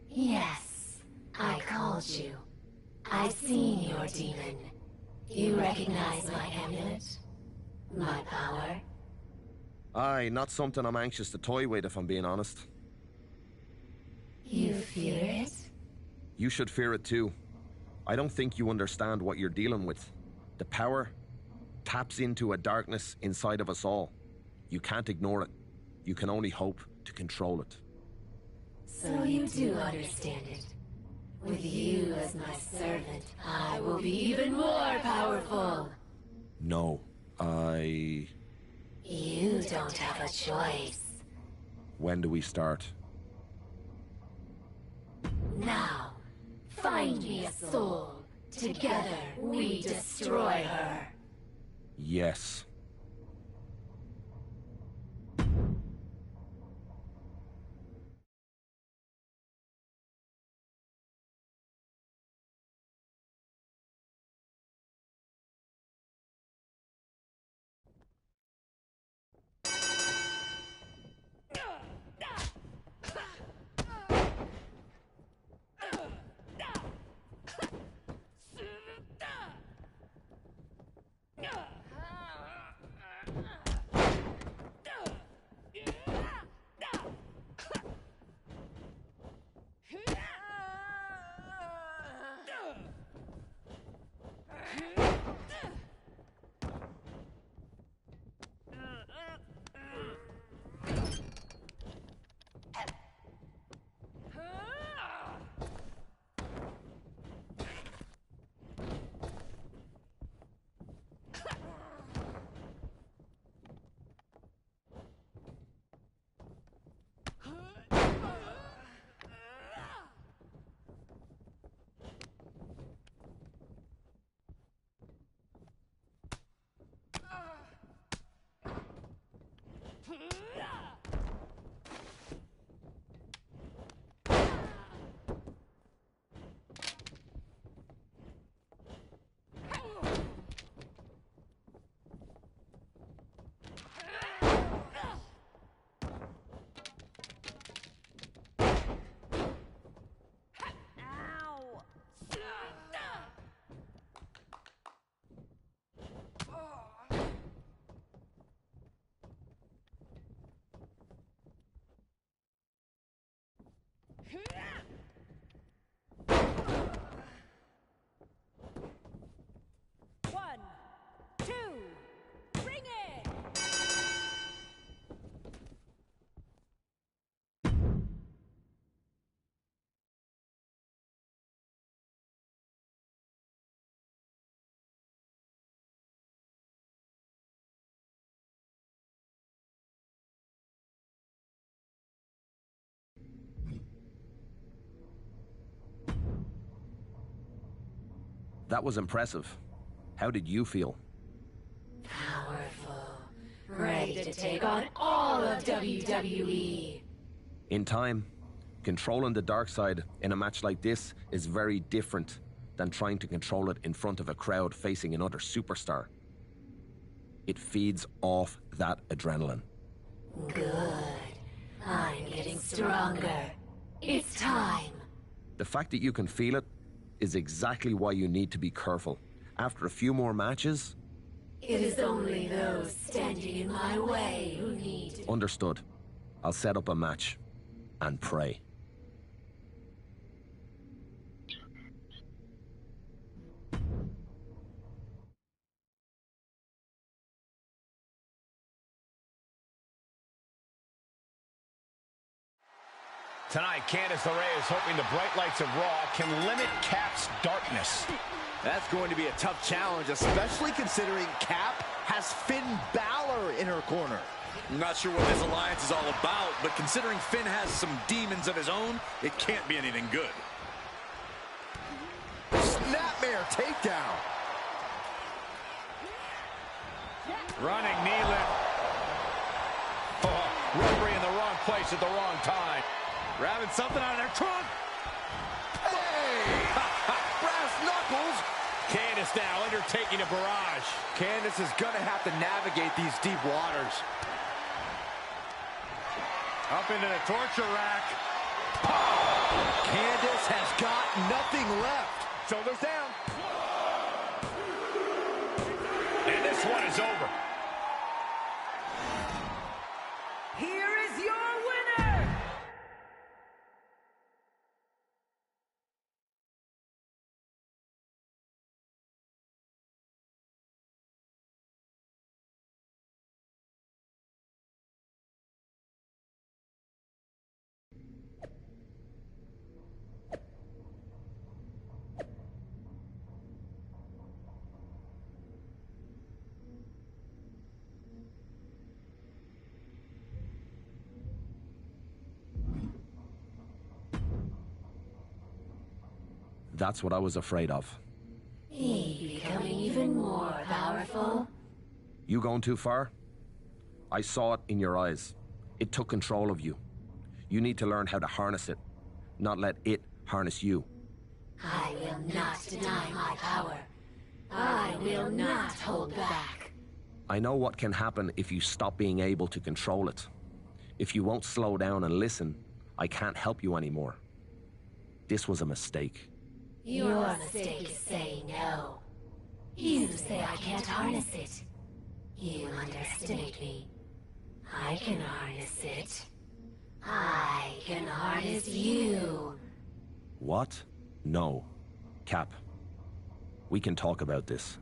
Yes, I called you. I've seen your demon. You recognize my amulet? My power? Aye, not something I'm anxious to toy with, if I'm being honest. You fear it? You should fear it too. I don't think you understand what you're dealing with. The power taps into a darkness inside of us all. You can't ignore it. You can only hope to control it. So you do understand it. With you as my servant, I will be even more powerful. No, You don't have a choice. When do we start? Now, find me a soul. Together, we destroy her. Yes. That was impressive. How did you feel? Powerful. Ready to take on all of WWE. In time, controlling the dark side in a match like this is very different than trying to control it in front of a crowd facing another superstar. It feeds off that adrenaline. Good. I'm getting stronger. It's time. The fact that you can feel it is exactly why you need to be careful. After a few more matches... It is only those standing in my way who need... Understood. I'll set up a match. And pray. Tonight, Candice LeRae is hoping the bright lights of Raw can limit Cap's darkness. That's going to be a tough challenge, especially considering Cap has Finn Balor in her corner. I'm not sure what this alliance is all about, but considering Finn has some demons of his own, it can't be anything good. Snapmare takedown. Running knee lift. Oh, referee in the wrong place at the wrong time. Grabbing something out of their trunk. Hey! Brass knuckles. Candice now undertaking a barrage. Candice is going to have to navigate these deep waters. Up into the torture rack. Candice has got nothing left. Shoulders down. And this one is over. Here is your winner! That's what I was afraid of. Me becoming even more powerful. You going too far? I saw it in your eyes. It took control of you. You need to learn how to harness it, not let it harness you. I will not deny my power. I will not hold back. I know what can happen if you stop being able to control it. If you won't slow down and listen, I can't help you anymore. This was a mistake. Your mistake is saying no. You say I can't harness it. You underestimate me. I can harness it. I can harness you. What? No. Cap. We can talk about this.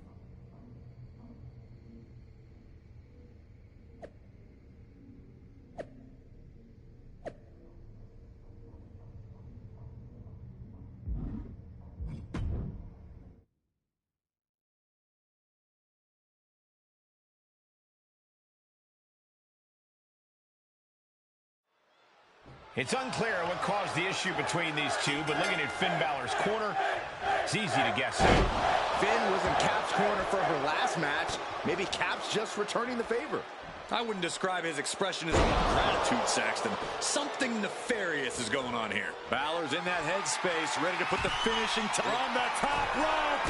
It's unclear what caused the issue between these two, but looking at Finn Balor's corner, it's easy to guess. Finn was in Cap's corner for her last match. Maybe Cap's just returning the favor. I wouldn't describe his expression as one of gratitude, Saxton. Something nefarious is going on here. Balor's in that headspace, ready to put the finishing on the top rope.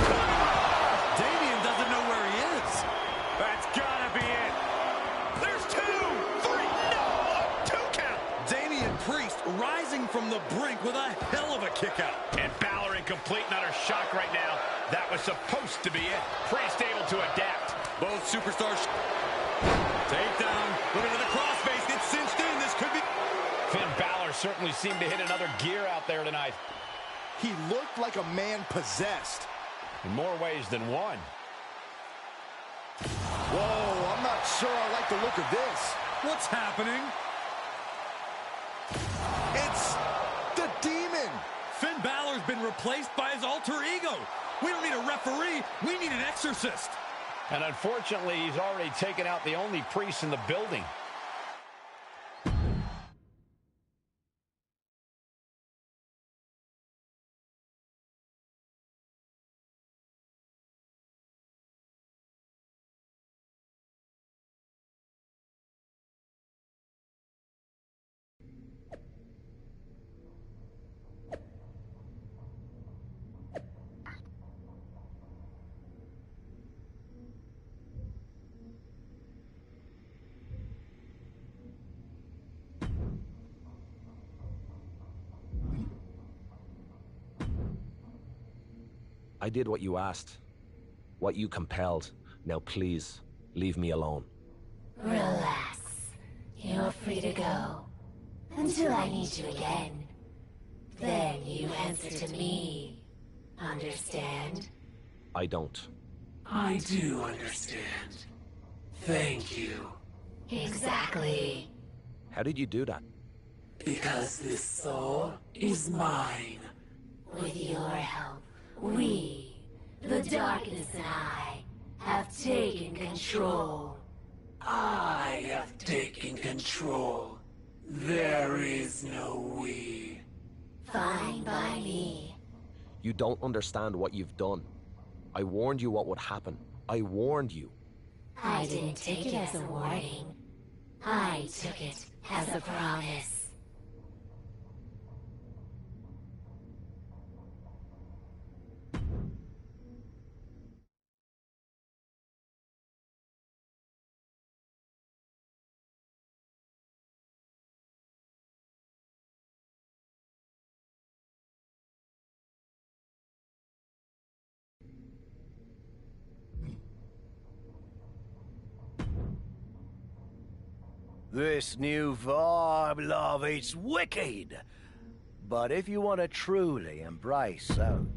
Damian doesn't know where he is. That's gotta be it. There's 2, 3, no, a 2 count. Damian Priest rising from the brink with a hell of a kick out. And Balor in complete and utter shock right now. That was supposed to be it. Priest able to adapt. Both superstars. Takedown. Looking at the crossface. It's cinched in. This could be. Finn Balor certainly seemed to hit another gear out there tonight. He looked like a man possessed. In more ways than one. Whoa, I'm not sure I like the look of this. What's happening? It's the Demon. Finn Balor's been replaced by his alter ego. We don't need a referee. We need an exorcist. And unfortunately, he's already taken out the only priest in the building. I did what you asked. What you compelled. Now please, leave me alone. Relax. You're free to go. Until I need you again. Then you answer to me. Understand? I don't. I do understand. Thank you. Exactly. How did you do that? Because this soul is mine. With your help, we, the darkness and I, have taken control. I have taken control. There is no we. Fine by me. You don't understand what you've done. I warned you what would happen. I warned you. I didn't take it as a warning. I took it as a promise. This new vibe, love, it's wicked. But if you want to truly embrace those...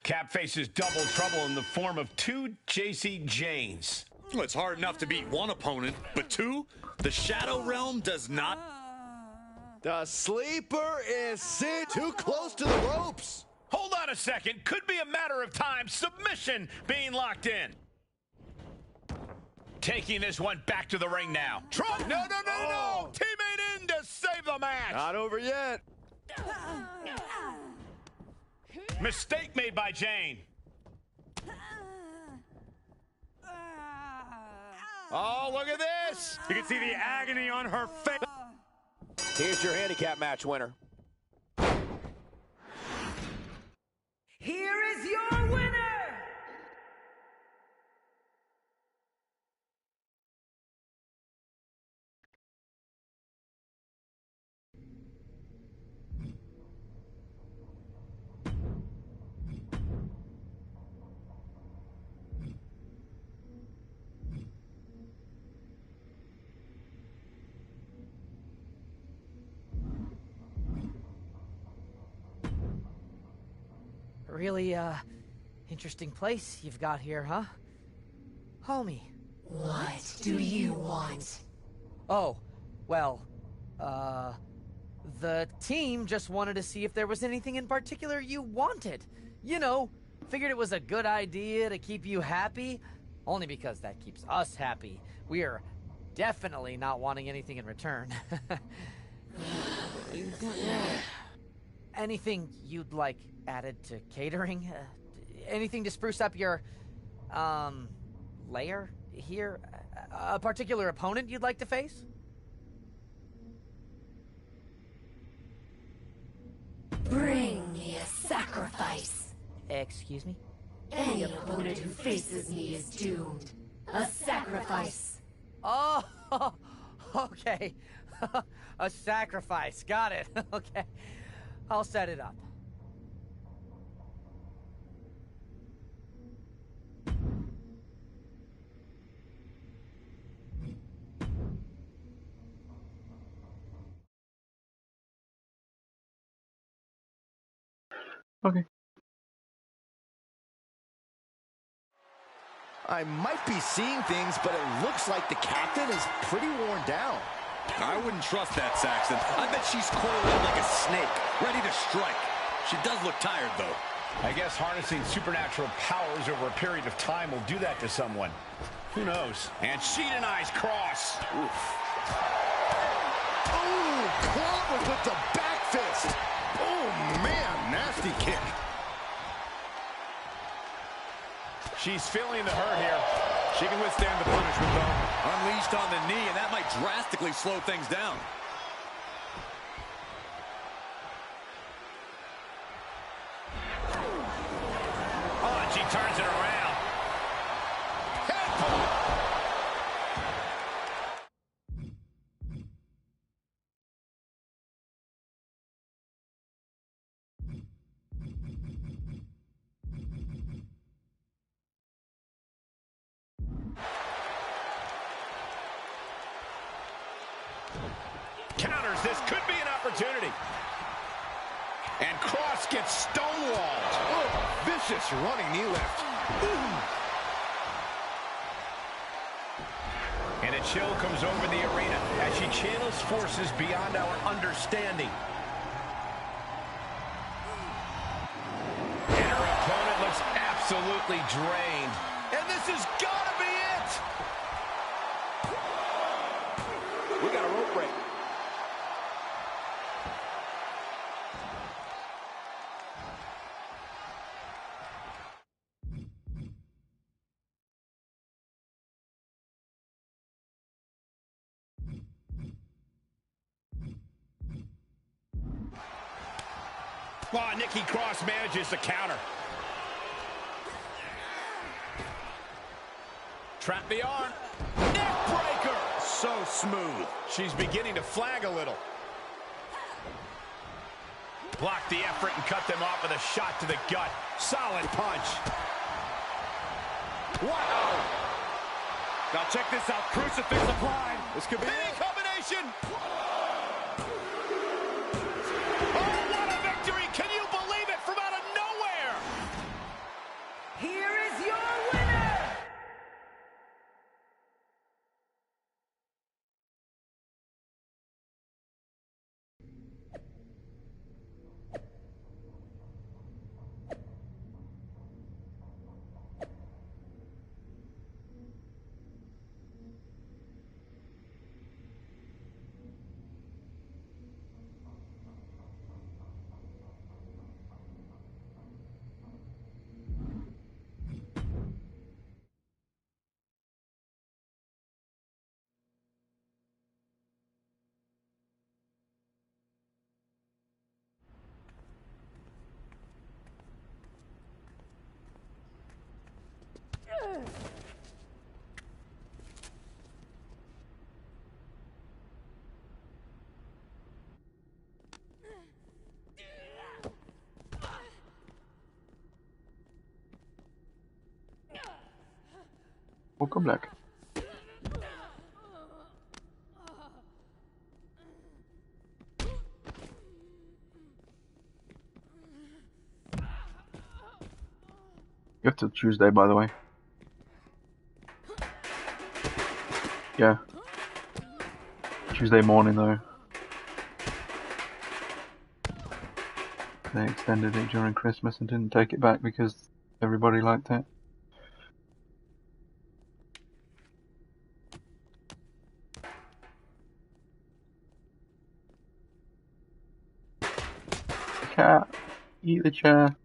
Cap faces double trouble in the form of two JC Janes. Well, it's hard enough to beat one opponent, but two? The Shadow Realm does not... The sleeper is sit too close to the ropes. Hold on a second. Could be a matter of time. Submission being locked in. Taking this one back to the ring now. Trump! No. Teammate in to save the match. Not over yet. Mistake made by Jane. Oh, look at this. You can see the agony on her face. Here's your handicap match winner. Here is your winner! Really, interesting place you've got here, huh? Homie. What do you want? Oh, well, the team just wanted to see if there was anything in particular you wanted. You know, figured it was a good idea to keep you happy, only because that keeps us happy. We are definitely not wanting anything in return. Anything you'd like added to catering? Anything to spruce up your, lair here? A particular opponent you'd like to face? Bring me a sacrifice. Excuse me? Any opponent who faces me is doomed. A sacrifice. Oh, okay. A sacrifice. Got it. Okay. I'll set it up. Okay. I might be seeing things, but it looks like the captain is pretty worn down. I wouldn't trust that, Saxton. I bet she's coiled up like a snake, ready to strike. She does look tired, though. I guess harnessing supernatural powers over a period of time will do that to someone. Who knows? And she denies cross. Oof. Ooh, clobbered with the back fist. Oh, man, nasty kick. She's feeling the hurt here. She can withstand the punishment, though. Unleashed on the knee, and that might drastically slow things down. Oh, and she turns it around. And Cross gets stonewalled. Oh, vicious running knee lift. Ooh. And a chill comes over the arena as she channels forces beyond our understanding. And her opponent looks absolutely drained. And this has got to be it. We got a rope break. Oh, Nikki Cross manages to counter. Trap the arm. Neck breaker. So smooth. She's beginning to flag a little. Block the effort and cut them off with a shot to the gut. Solid punch. Wow. Now check this out. Crucifix applied. This could be a combination. Can you believe it, from out of nowhere? Here is your winner! Welcome back. You have till Tuesday, by the way. Yeah. Tuesday morning, though. They extended it during Christmas and didn't take it back because everybody liked it. Cat, eat the chair.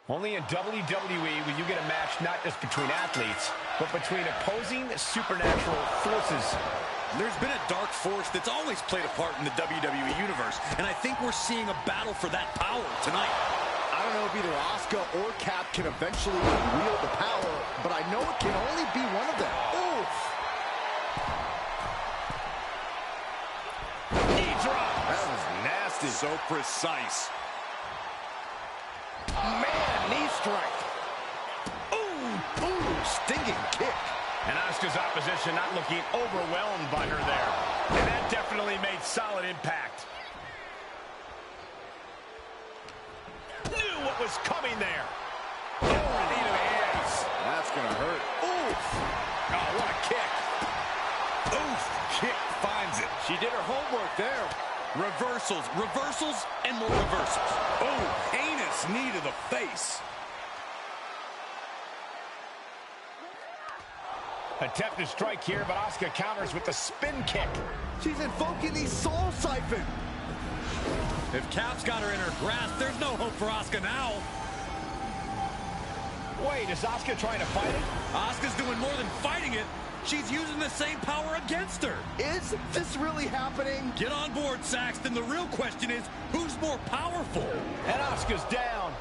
Only in WWE will you get a match not just between athletes, but between opposing supernatural forces. There's been a dark force that's always played a part in the WWE Universe, and I think we're seeing a battle for that power tonight. I don't know if either Asuka or Cap can eventually wield the power, but I know it can only be one of them. Oof! Knee drop! That was nasty. So precise. Man, knee strike. Ooh, stinging kick. And Asuka's opposition not looking overwhelmed by her there. And that definitely made solid impact. Knew what was coming there. Oh, knee to the hands. That's going to hurt. Oof. Oh, what a kick. Oof. Kick finds it. She did her homework there. Reversals, reversals, and more reversals. Oh, heinous knee to the face. Attempt to strike here, but Asuka counters with the spin kick. She's invoking the soul siphon. If Cap's got her in her grasp, there's no hope for Asuka now. Wait, is Asuka trying to fight it? Asuka's doing more than fighting it. She's using the same power against her. Is this really happening? Get on board, Saxton. The real question is, who's more powerful? And Asuka's down.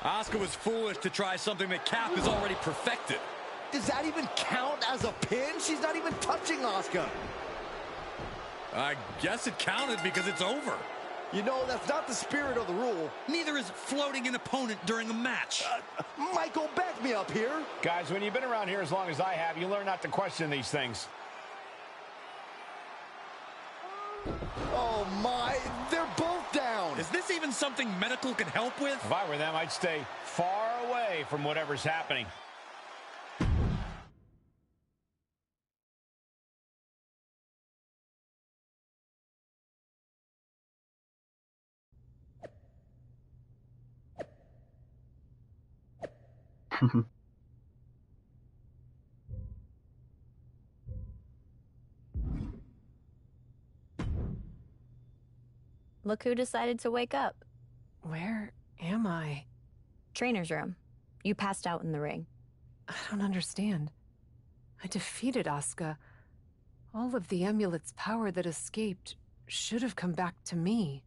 Asuka was foolish to try something that Cap has already perfected. Does that even count as a pin? She's not even touching Asuka. I guess it counted because it's over. You know, that's not the spirit of the rule. Neither is floating an opponent during a match. Michael, back me up here. Guys, when you've been around here as long as I have, you learn not to question these things. Oh, my. They're both down. Is this even something medical can help with? If I were them, I'd stay far away from whatever's happening. Look who decided to wake up. Where am I? Trainer's room. You passed out in the ring. I don't understand. I defeated Asuka. All of the amulet's power that escaped should have come back to me.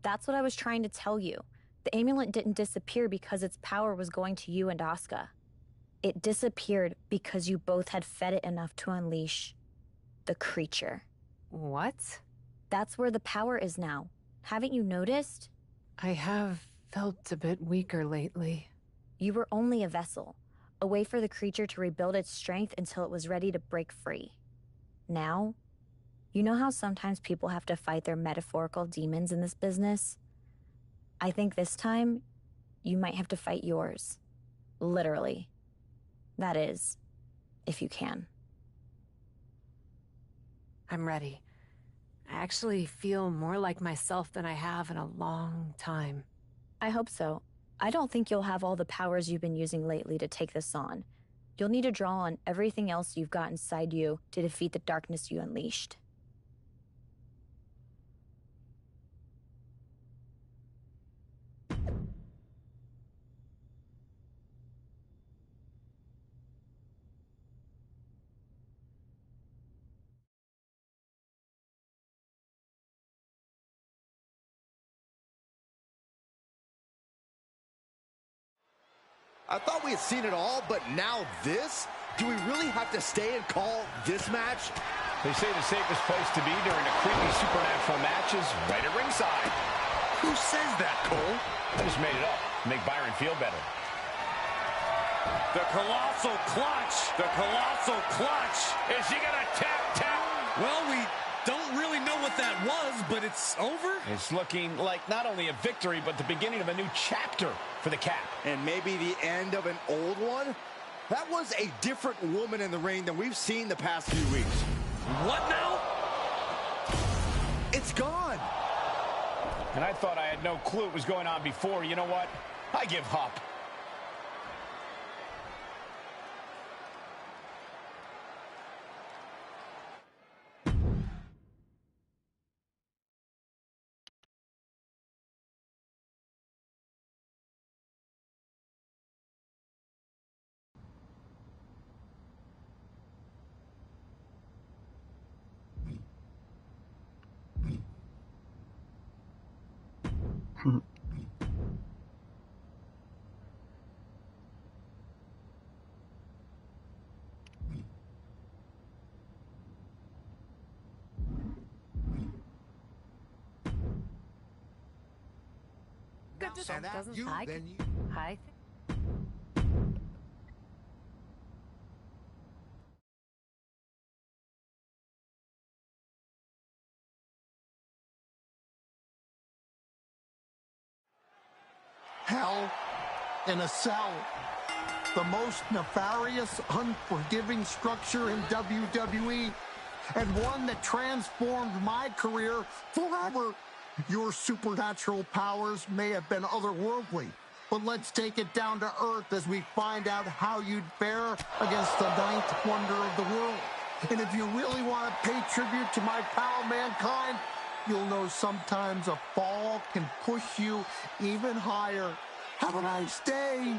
That's what I was trying to tell you. The amulet didn't disappear because its power was going to you and Asuka. It disappeared because you both had fed it enough to unleash the creature. What? That's where the power is now. Haven't you noticed? I have felt a bit weaker lately. You were only a vessel, a way for the creature to rebuild its strength until it was ready to break free. Now, you know how sometimes people have to fight their metaphorical demons in this business? I think this time, you might have to fight yours. Literally. That is, if you can. I'm ready. I actually feel more like myself than I have in a long time. I hope so. I don't think you'll have all the powers you've been using lately to take this on. You'll need to draw on everything else you've got inside you to defeat the darkness you unleashed. I thought we had seen it all, but now this? Do we really have to stay and call this match? They say the safest place to be during a creepy supernatural match is right at ringside. Who says that, Cole? I just made it up to make Byron feel better. The colossal clutch. The colossal clutch. Is he going to tap? Well, we don't really know what that was, but it's over. It's looking like not only a victory, but the beginning of a new chapter for the Cap. And maybe the end of an old one? That was a different woman in the ring than we've seen the past few weeks. What now? It's gone. And I thought I had no clue what was going on before. You know what? I give up. Good to And doesn't you, I? then you. I Hell in a Cell. The most nefarious, unforgiving structure in WWE, and one that transformed my career forever. Your supernatural powers may have been otherworldly, but let's take it down to earth as we find out how you'd fare against the ninth wonder of the world. And if you really want to pay tribute to my pal Mankind, you'll know sometimes a fall can push you even higher. Have a nice day.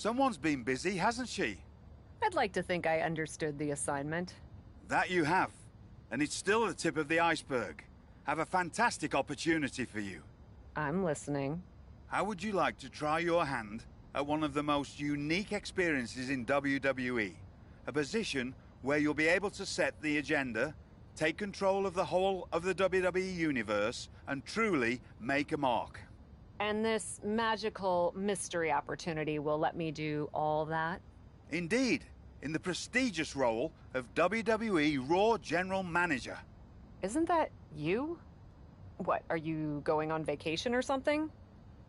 Someone's been busy, hasn't she? I'd like to think I understood the assignment. That you have. And it's still the tip of the iceberg. Have a fantastic opportunity for you. I'm listening. How would you like to try your hand at one of the most unique experiences in WWE? A position where you'll be able to set the agenda, take control of the whole of the WWE universe, and truly make a mark. And this magical mystery opportunity will let me do all that? Indeed, in the prestigious role of WWE Raw General Manager. Isn't that you? What, are you going on vacation or something?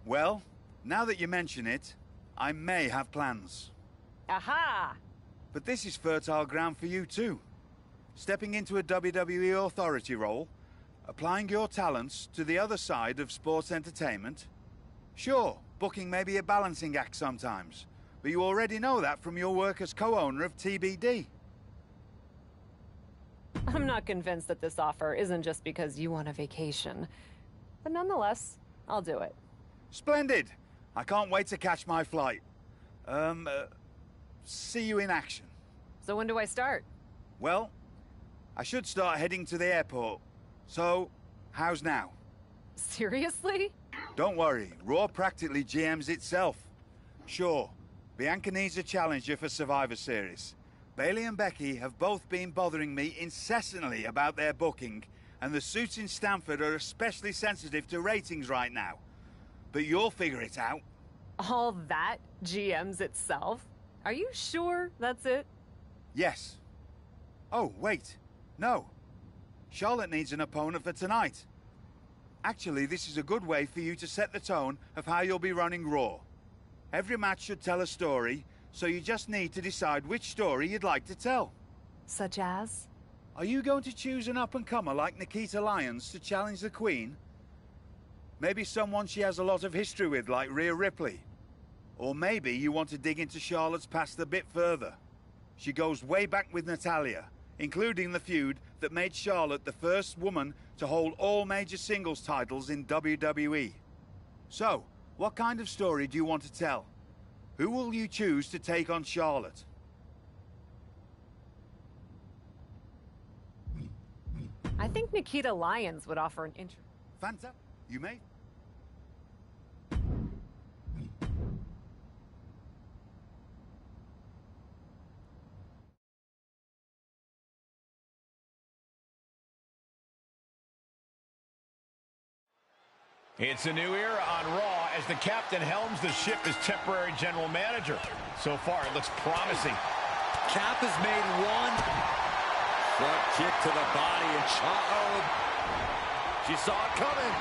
Well, now that you mention it, I may have plans. Aha! But this is fertile ground for you too. Stepping into a WWE authority role, applying your talents to the other side of sports entertainment. Sure, booking may be a balancing act sometimes, but you already know that from your work as co-owner of TBD. I'm not convinced that this offer isn't just because you want a vacation. But nonetheless, I'll do it. Splendid! I can't wait to catch my flight. See you in action. So when do I start? Well, I should start heading to the airport. So, how's now? Seriously? Don't worry, Raw practically GMs itself. Sure, Bianca needs a challenger for Survivor Series. Bayley and Becky have both been bothering me incessantly about their booking, and the suits in Stamford are especially sensitive to ratings right now. But you'll figure it out. All that GMs itself? Are you sure that's it? Yes. Oh, wait. No. Charlotte needs an opponent for tonight. Actually, this is a good way for you to set the tone of how you'll be running Raw. Every match should tell a story, so you just need to decide which story you'd like to tell. Such as? Are you going to choose an up-and-comer like Nikita Lyons to challenge the Queen? Maybe someone she has a lot of history with, like Rhea Ripley. Or maybe you want to dig into Charlotte's past a bit further. She goes way back with Natalya, including the feud that made Charlotte the first woman to hold all major singles titles in WWE. So, what kind of story do you want to tell? Who will you choose to take on Charlotte? I think Nikita Lyons would offer an interest. Fantastic. You may. It's a new era on Raw as the captain helms the ship as temporary general manager. So far, it looks promising. Cap has made one. Front kick to the body, and she saw it coming.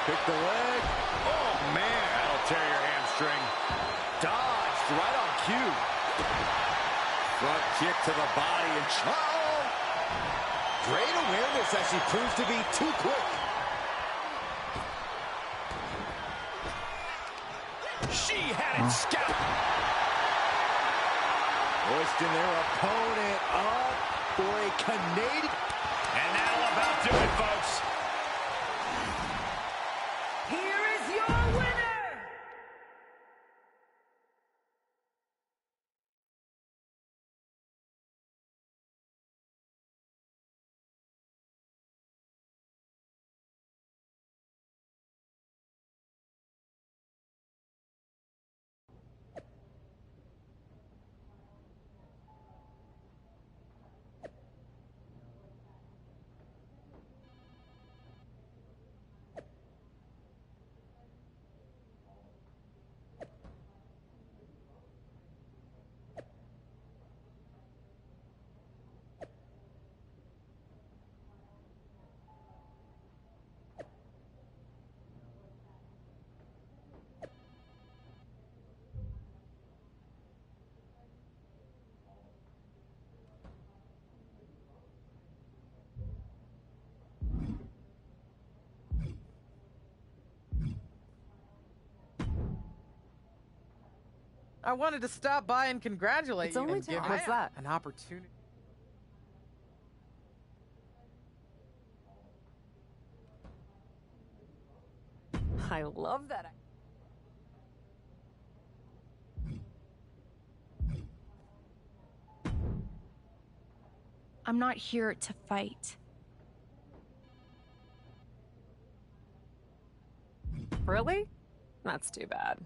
Pick the leg. Oh, man. That'll tear your hamstring. Dodged right on cue. Front kick to the body, and great awareness as she proves to be too quick. She had it scalped. Hoisting their opponent up for a Canadian. And that'll about do it, folks. Here is your winner! I wanted to stop by and congratulate It's you only and give What's you that? an opportunity. I love that. I'm not here to fight. Really? That's too bad.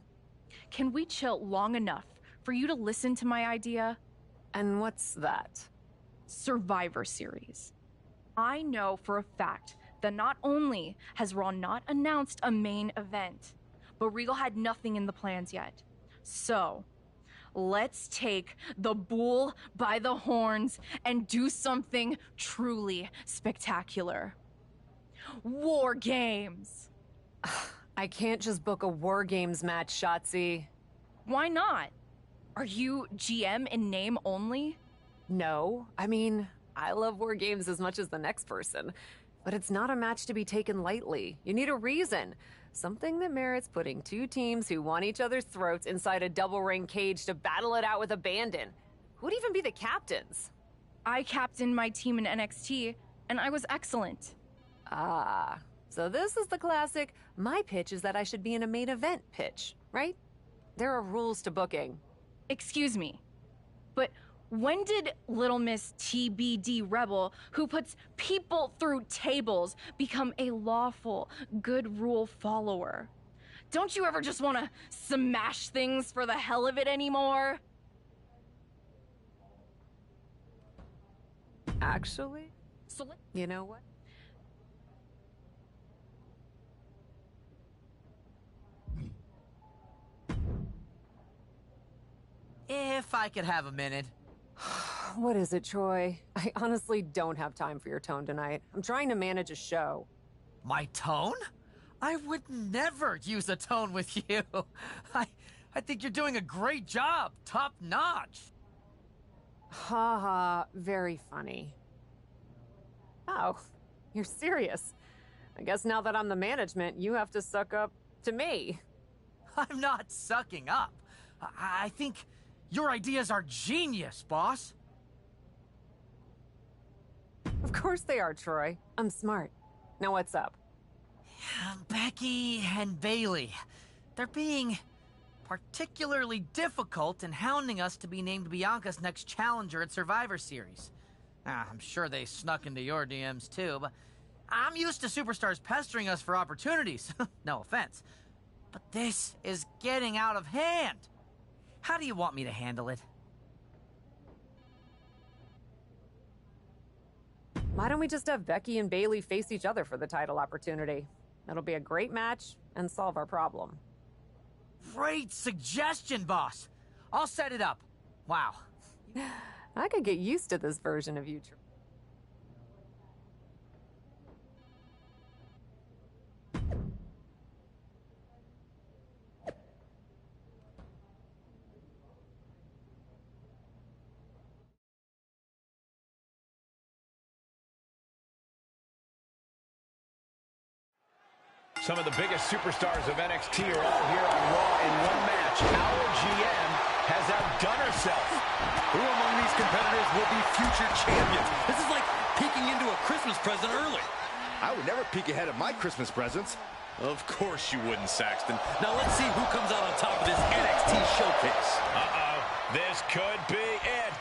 Can we chill long enough for you to listen to my idea? And what's that? Survivor Series. I know for a fact that not only has Raw not announced a main event, but Regal had nothing in the plans yet. So, let's take the bull by the horns and do something truly spectacular. War Games! I can't just book a War Games match, Shotzi. Why not? Are you GM in name only? No. I mean, I love War Games as much as the next person. But it's not a match to be taken lightly. You need a reason. Something that merits putting two teams who want each other's throats inside a double ring cage to battle it out with abandon. Who'd even be the captains? I captained my team in NXT, and I was excellent. Ah, so this is the classic, my pitch is that I should be in a main event pitch, right? There are rules to booking. Excuse me, but when did Little Miss TBD Rebel, who puts people through tables, become a lawful, good rule follower? Don't you ever just want to smash things for the hell of it anymore? Actually, you know what? If I could have a minute. What is it, Troy? I honestly don't have time for your tone tonight. I'm trying to manage a show. My tone? I would never use a tone with you. I think you're doing a great job. Top notch. Ha ha, very funny. Oh, you're serious. I guess now that I'm the management, you have to suck up to me. I'm not sucking up. I think your ideas are genius, boss. Of course they are, Troy. I'm smart. Now what's up? Becky and Bailey. They're being particularly difficult in hounding us to be named Bianca's next challenger at Survivor Series. I'm sure they snuck into your DMs too, but I'm used to superstars pestering us for opportunities. No offense. But this is getting out of hand. How do you want me to handle it? Why don't we just have Becky and Bailey face each other for the title opportunity? It'll be a great match and solve our problem. Great suggestion, boss. I'll set it up. Wow. I could get used to this version of you, Troy. Some of the biggest superstars of NXT are all here on Raw in one match. Our GM has outdone herself. Who among these competitors will be future champions? This is like peeking into a Christmas present early. I would never peek ahead of my Christmas presents. Of course you wouldn't, Saxton. Now let's see who comes out on top of this NXT showcase. Uh-oh. This could be it.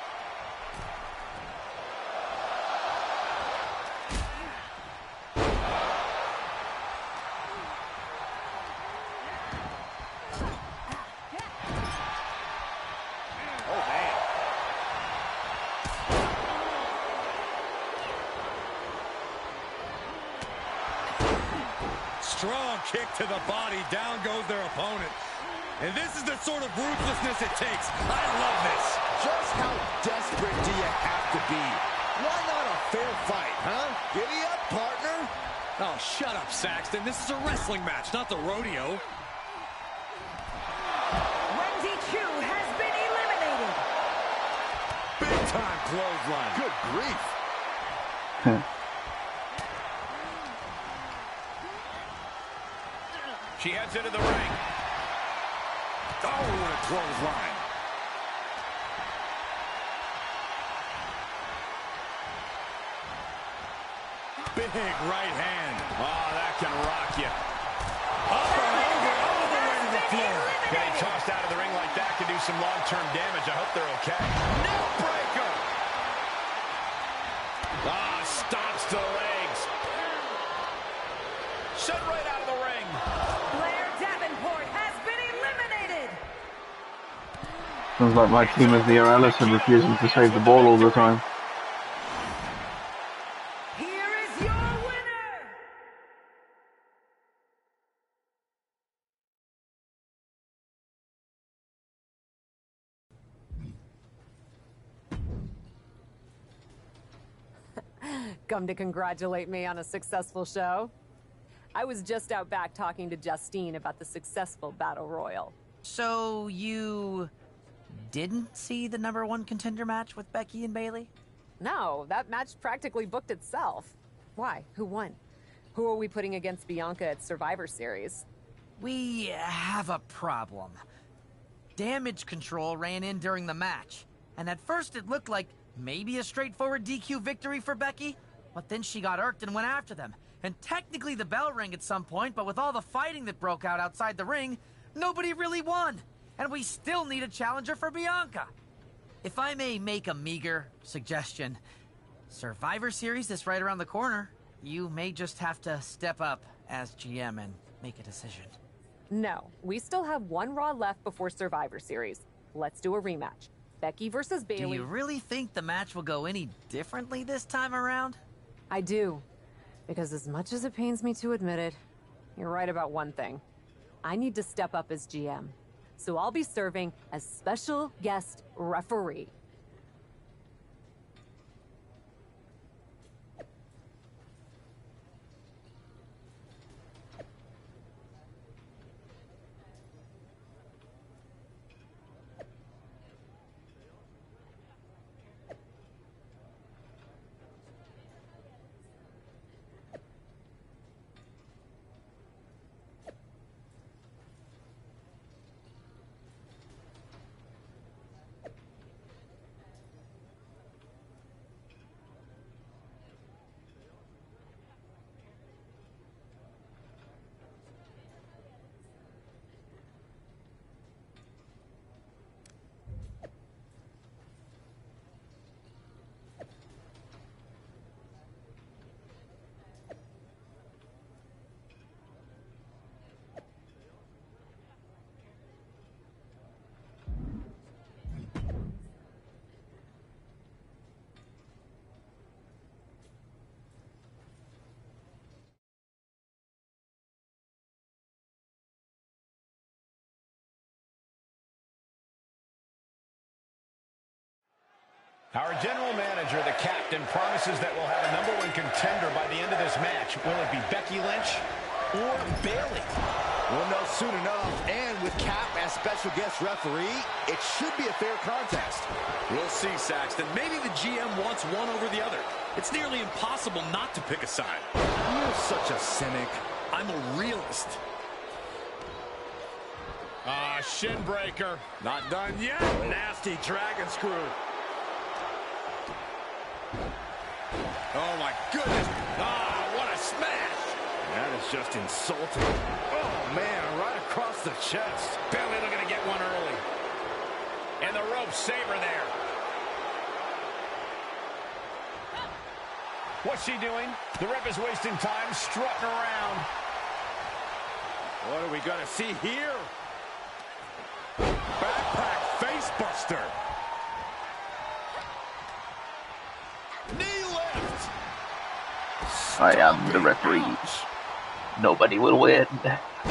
Strong kick to the body. Down goes their opponent. And this is the sort of ruthlessness it takes. I love this. Just how desperate do you have to be? Why not a fair fight, huh? Giddy up, partner. Oh, shut up, Saxton. This is a wrestling match, not the rodeo. Wendy Chu has been eliminated. Big time clothesline. Good grief. She heads into the ring. Oh, what a clothesline. Big right hand. Oh, that can rock you. Up and over, all the way to the floor. Getting tossed out of the ring like that can do some long-term damage. I hope they're okay. Neck breaker. stomps to the legs. Sent right out of the ring. Blair Davenport has been eliminated. Sounds like my team is Leo Allison refusing to save the ball all the time. Here is your winner. Come to congratulate me on a successful show? I was just out back talking to Justine about the successful Battle Royal. So you didn't see the #1 contender match with Becky and Bayley? No, that match practically booked itself. Why? Who won? Who are we putting against Bianca at Survivor Series? We have a problem. Damage Control ran in during the match, and at first it looked like maybe a straightforward DQ victory for Becky, but then she got irked and went after them. And technically the bell rang at some point, but with all the fighting that broke out outside the ring, nobody really won. And we still need a challenger for Bianca. If I may make a meager suggestion, Survivor Series is right around the corner. You may just have to step up as GM and make a decision. No, we still have one Raw left before Survivor Series. Let's do a rematch. Becky versus Bayley. Do you really think the match will go any differently this time around? I do. Because as much as it pains me to admit it, you're right about one thing. I need to step up as GM. So I'll be serving as special guest referee. Our general manager, the captain, promises that we'll have a #1 contender by the end of this match. Will it be Becky Lynch or Bayley? We'll know soon enough, and with Cap as special guest referee, it should be a fair contest. We'll see, Saxton. Maybe the GM wants one over the other. It's nearly impossible not to pick a side. You're such a cynic. I'm a realist. Shin breaker. Not done yet. Nasty dragon screw. Oh, my goodness. What a smash. That is just insulting. Oh, man, right across the chest. Bayley looking to get one early. And the rope saver there. What's she doing? The ref is wasting time strutting around. What are we going to see here? Backpack face buster. Knee lift. I am the referees. Nobody will win.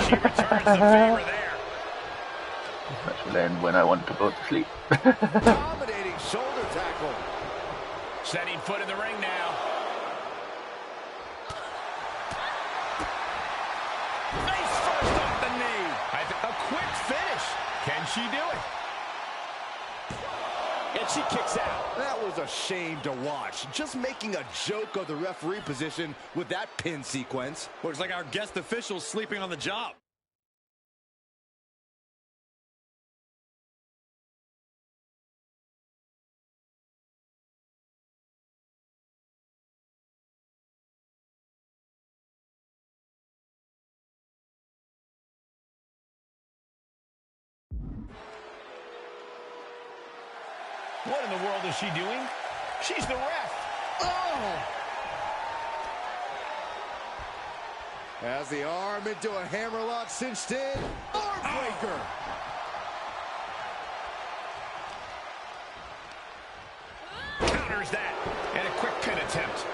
She returns the favor there. That will end when I want to go to sleep. Dominating shoulder tackle. Setting foot in the ring now. Face first off the knee. A quick finish. Can she do it? And she kicks out. That was a shame to watch. Just making a joke of the referee position with that pin sequence. Looks like our guest official's sleeping on the job. What in the world is she doing? She's the ref. Oh! Has the arm into a hammerlock cinched in. Arm breaker. Counters that. And a quick pin attempt.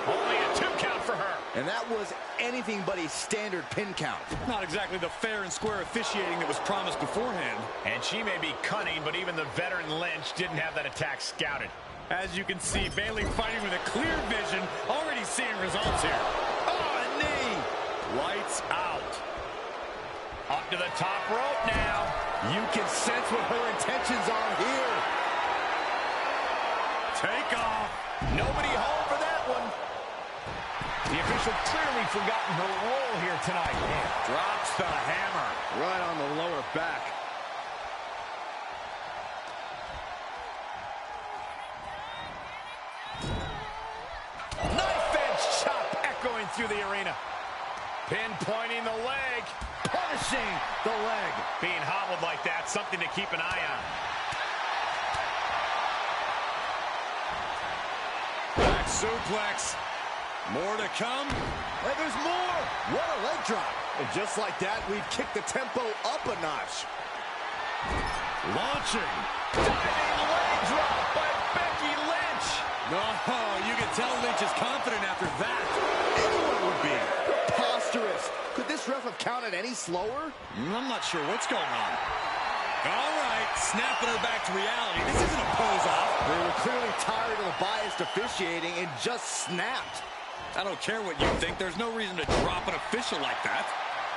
Only a 2 count for her. And that was anything but a standard pin count. Not exactly the fair and square officiating that was promised beforehand. And she may be cunning, but even the veteran Lynch didn't have that attack scouted. As you can see, Bayley fighting with a clear vision, already seeing results here. Oh, a knee. Lights out. Up to the top rope now. You can sense what her intentions are here. Take off. Nobody home for that one. The official clearly forgotten her role here tonight. Man. Drops the hammer. Right on the lower back. Knife edge chop echoing through the arena. Pinpointing the leg. Punishing the leg. Being hobbled like that, something to keep an eye on. Back suplex. More to come. And there's more. What a leg drop. And just like that, we've kicked the tempo up a notch. Launching. Diving leg drop by Becky Lynch. No, you can tell Lynch is confident after that. Anyone would be. Preposterous. Could this ref have counted any slower? I'm not sure what's going on. All right, snapping her back to reality. This isn't a pose-off. They were clearly tired of the biased officiating and just snapped. I don't care what you think. There's no reason to drop an official like that.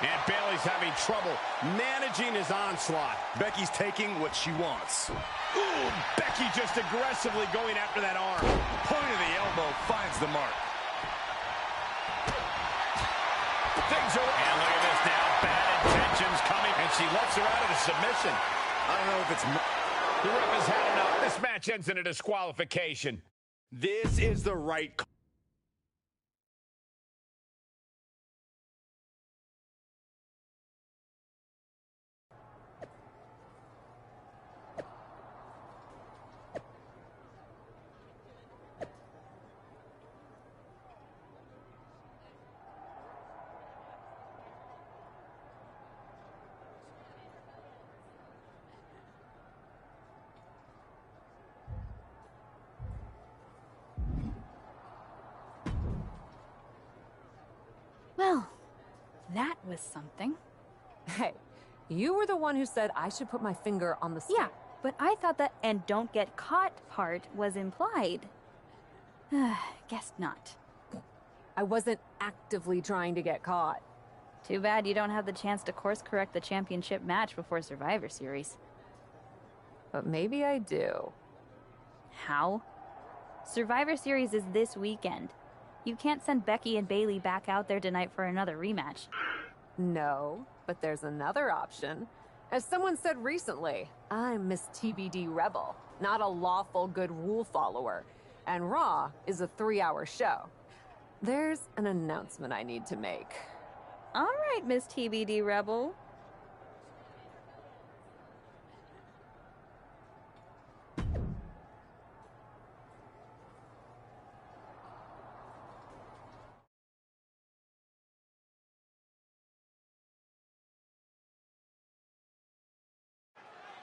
And Bayley's having trouble managing his onslaught. Becky's taking what she wants. Ooh, Becky just aggressively going after that arm. Point of the elbow finds the mark. Things are... And look at this now. Bad intentions coming. And she lets her out of the submission. I don't know if it's... The ref has had enough. This match ends in a disqualification. This is the right... Well, that was something. Hey, you were the one who said I should put my finger on the... Yeah, but I thought that "and don't get caught" part was implied. Guess not. I wasn't actively trying to get caught. Too bad you don't have the chance to course correct the championship match before Survivor Series. But maybe I do. How? Survivor Series is this weekend. You can't send Becky and Bayley back out there tonight for another rematch. No, but there's another option. As someone said recently, I'm Miss TBD Rebel, not a lawful good rule follower. And Raw is a 3-hour show. There's an announcement I need to make. All right, Miss TBD Rebel.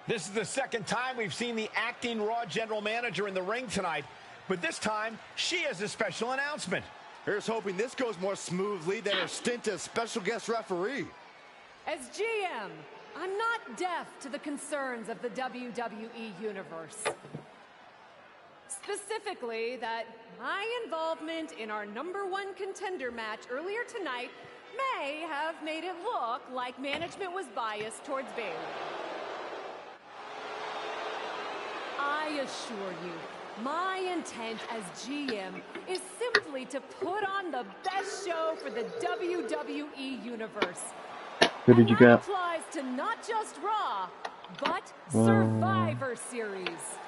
This is the second time we've seen the acting Raw general manager in the ring tonight, but this time she has a special announcement. Here's hoping this goes more smoothly than her stint as special guest referee. As GM, I'm not deaf to the concerns of the WWE Universe. Specifically, that my involvement in our #1 contender match earlier tonight may have made it look like management was biased towards Bayley. I assure you, my intent as GM is simply to put on the best show for the WWE Universe. Who did you That get? applies to not just Raw, but Survivor Series.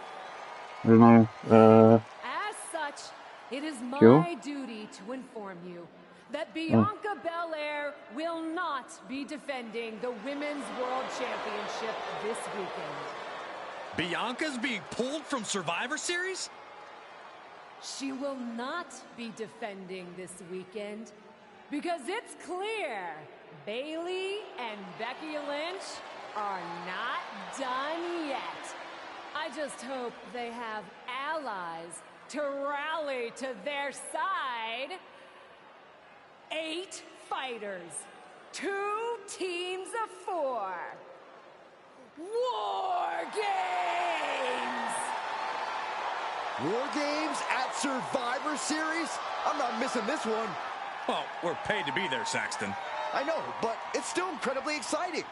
I don't know. As such, it is my Cool. duty to inform you that Bianca Belair will not be defending the Women's World Championship this weekend. Bianca's being pulled from Survivor Series? She will not be defending this weekend because it's clear Bayley and Becky Lynch are not done yet. I just hope they have allies to rally to their side. 8 fighters, 2 teams of 4. War Games! War Games at Survivor Series? I'm not missing this one. Well, we're paid to be there, Saxton. I know, but it's still incredibly exciting.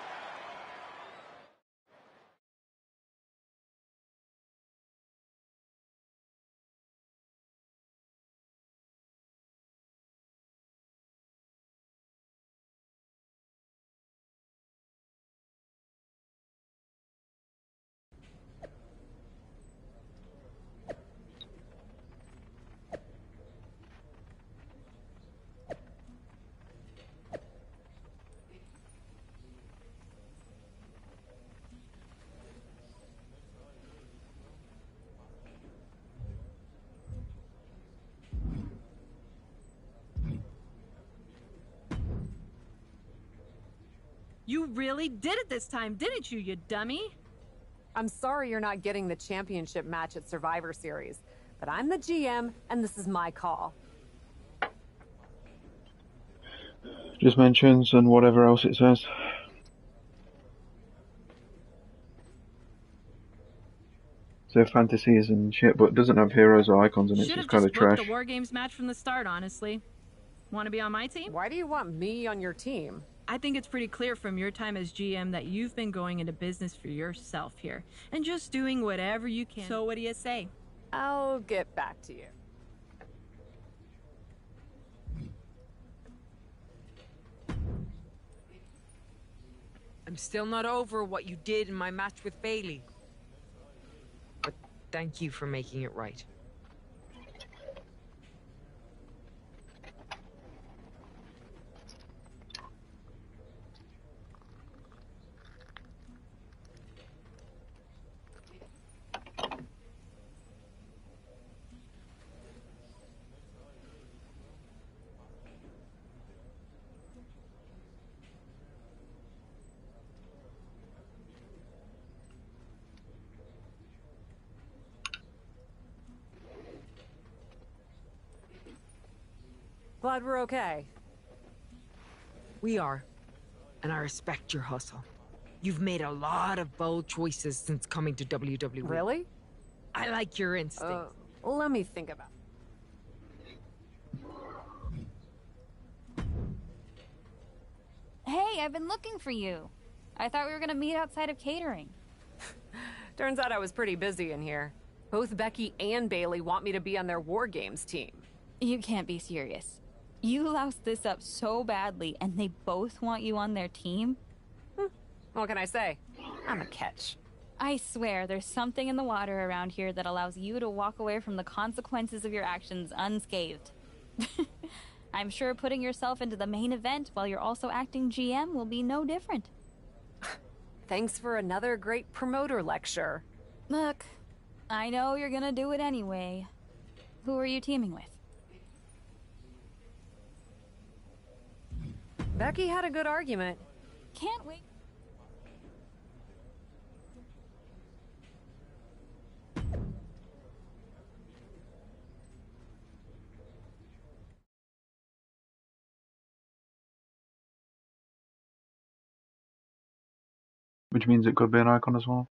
You really did it this time, didn't you, you dummy? I'm sorry you're not getting the championship match at Survivor Series, but I'm the GM, and this is my call. Just mentions and whatever else it says. So fantasies and shit, but doesn't have heroes or icons, and it's just kind of trash. Booked the War Games match from the start, honestly. Want to be on my team? Why do you want me on your team? I think it's pretty clear from your time as GM that you've been going into business for yourself here and just doing whatever you can. So what do you say? I'll get back to you. I'm still not over what you did in my match with Bayley. But thank you for making it right. Glad we're okay. We are. And I respect your hustle. You've made a lot of bold choices since coming to WWE. Really? I like your instinct. Let me think about it. Hey, I've been looking for you. I thought we were gonna meet outside of catering. Turns out I was pretty busy in here. Both Becky and Bayley want me to be on their War Games team. You can't be serious. You loused this up so badly, and they both want you on their team? What can I say? I'm a catch. I swear, there's something in the water around here that allows you to walk away from the consequences of your actions unscathed. I'm sure putting yourself into the main event while you're also acting GM will be no different. Thanks for another great promoter lecture. Look, I know you're gonna do it anyway. Who are you teaming with? Becky had a good argument. Can't wait. Which means it could be an icon as well.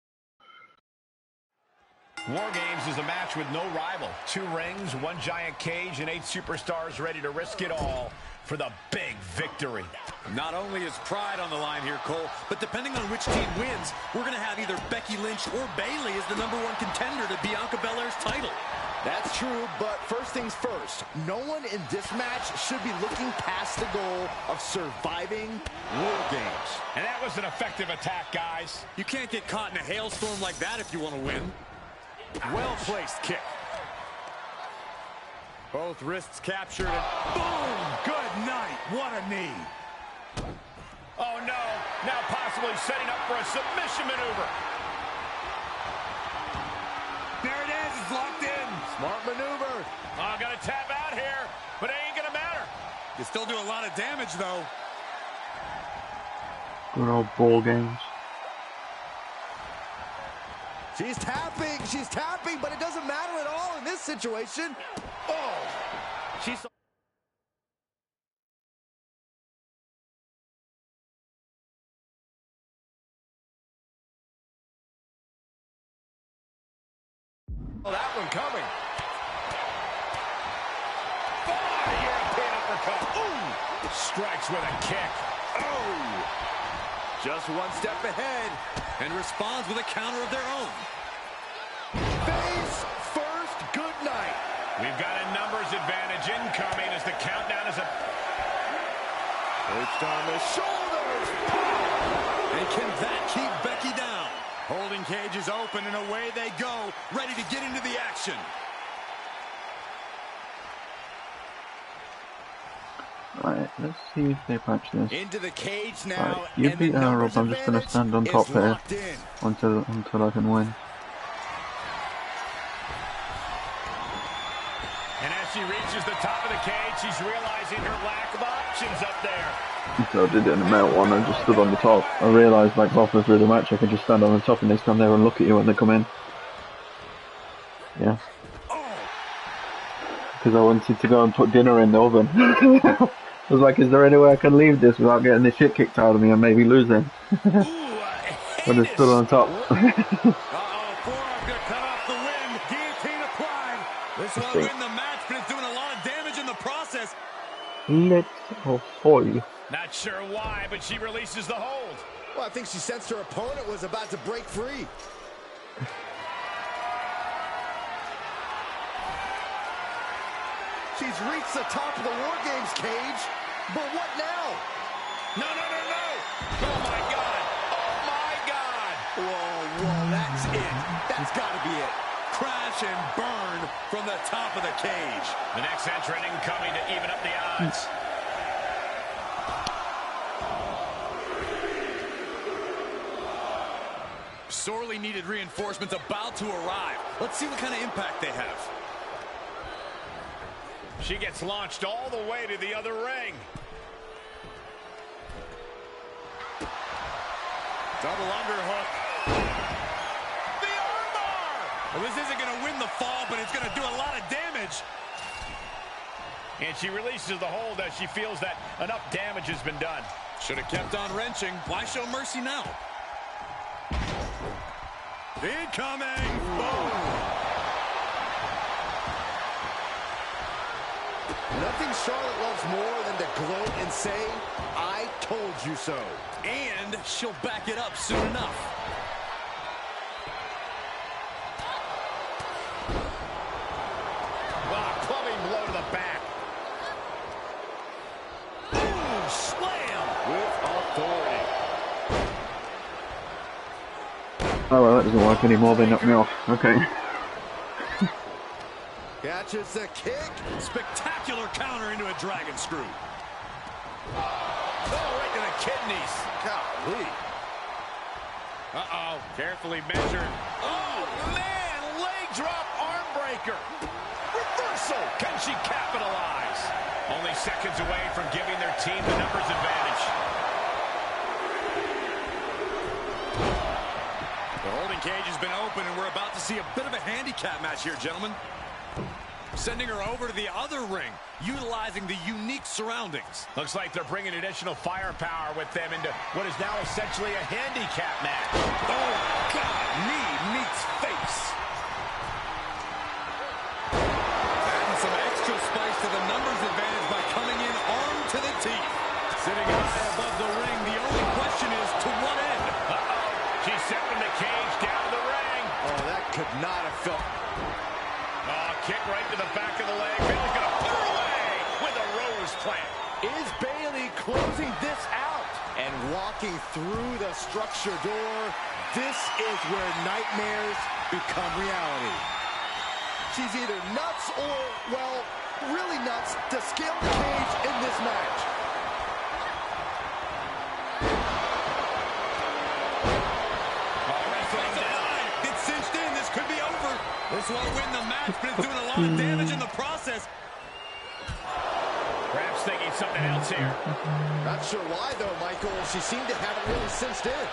War Games is a match with no rival. 2 rings, 1 giant cage, and 8 superstars ready to risk it all for the big victory. Not only is pride on the line here, Cole, but depending on which team wins, we're going to have either Becky Lynch or Bayley as the #1 contender to Bianca Belair's title. That's true, but first things first, no one in this match should be looking past the goal of surviving War Games. And that was an effective attack, guys. You can't get caught in a hailstorm like that if you want to win. Well-placed kick. Both wrists captured and boom! Good night. What a knee. Oh, no. Now possibly setting up for a submission maneuver. There it is. It's locked in. Smart maneuver. You still do a lot of damage, though. Good old ball games. She's tapping, but it doesn't matter at all in this situation. Oh, she's... Oh, that one coming. European uppercut. Ooh! Strikes with a kick. Oh! Just one step ahead and responds with a counter of their own. Face first, good night. We've got a numbers advantage incoming as the countdown is up. Perched on the shoulders. And can that keep Becky down? Holding cage is open and away they go, ready to get into the action. Right, let's see if they patch this. Into the cage now. Right, you beat her up, I'm just going to stand on top here until I can win. And as she reaches the top of the cage, she's realizing her lack of options up there. So I did it in the male one, I just stood on the top. I realised like halfway through the match I could just stand on the top and they stand there and look at you when they come in. Yeah. Because I wanted to go and put dinner in the oven. I was like, is there any way I can leave this without getting the shit kicked out of me and maybe losing? But I stood on top. Forearm got cut off the win. Guillotine applied. This won't win the match, but it's doing a lot of damage in the process. Let's ahoy. Not sure why, but she releases the hold. Well, I think she sensed her opponent was about to break free. She's reached the top of the War Games cage, but what now? No. Oh, my God. Oh, my God. Whoa, that's it. That's got to be it. Crash and burn from the top of the cage. The next entrant incoming to even up the odds. Sorely needed reinforcements about to arrive. Let's see what kind of impact they have. She gets launched all the way to the other ring. Double underhook. The armbar! Well, this isn't going to win the fall, but it's going to do a lot of damage. And she releases the hold as she feels that enough damage has been done. Should have kept on wrenching. Why show mercy now? Incoming! Boom! Nothing Charlotte loves more than to gloat and say, I told you so. And she'll back it up soon enough. Wow, clubbing blow to the back. Boom! Slam! With authority. Oh well, that doesn't work anymore, they knocked me off. Okay. Catches the kick. Spectacular counter into a dragon screw. Oh, right to the kidneys. Golly. Uh-oh, carefully measured. Oh, man, leg drop arm breaker. Reversal. Can she capitalize? Only seconds away from giving their team the numbers advantage. The holding cage has been open, and we're about to see a bit of a handicap match here, gentlemen. Sending her over to the other ring, utilizing the unique surroundings. Looks like they're bringing additional firepower with them into what is now essentially a handicap match. Oh, God, knee meets face. Adding some extra spice to the numbers advantage by coming in armed to the teeth. Sitting high above the ring, the only question is to what end? Uh-oh, she's sent from the cage down to the ring. Oh, that could not have felt... Kick right to the back of the leg. Bayley's going to put her away with a rose plant. Is Bayley closing this out? And walking through the structure door, this is where nightmares become reality. She's either nuts or, well, really nuts to scale the cage in this match. It's cinched in. This could be over. This won't win the match, but it's doing a lot of damage in the process. Perhaps they thinking something else here. Not sure why, though, Michael. She seemed to have it really cinched in.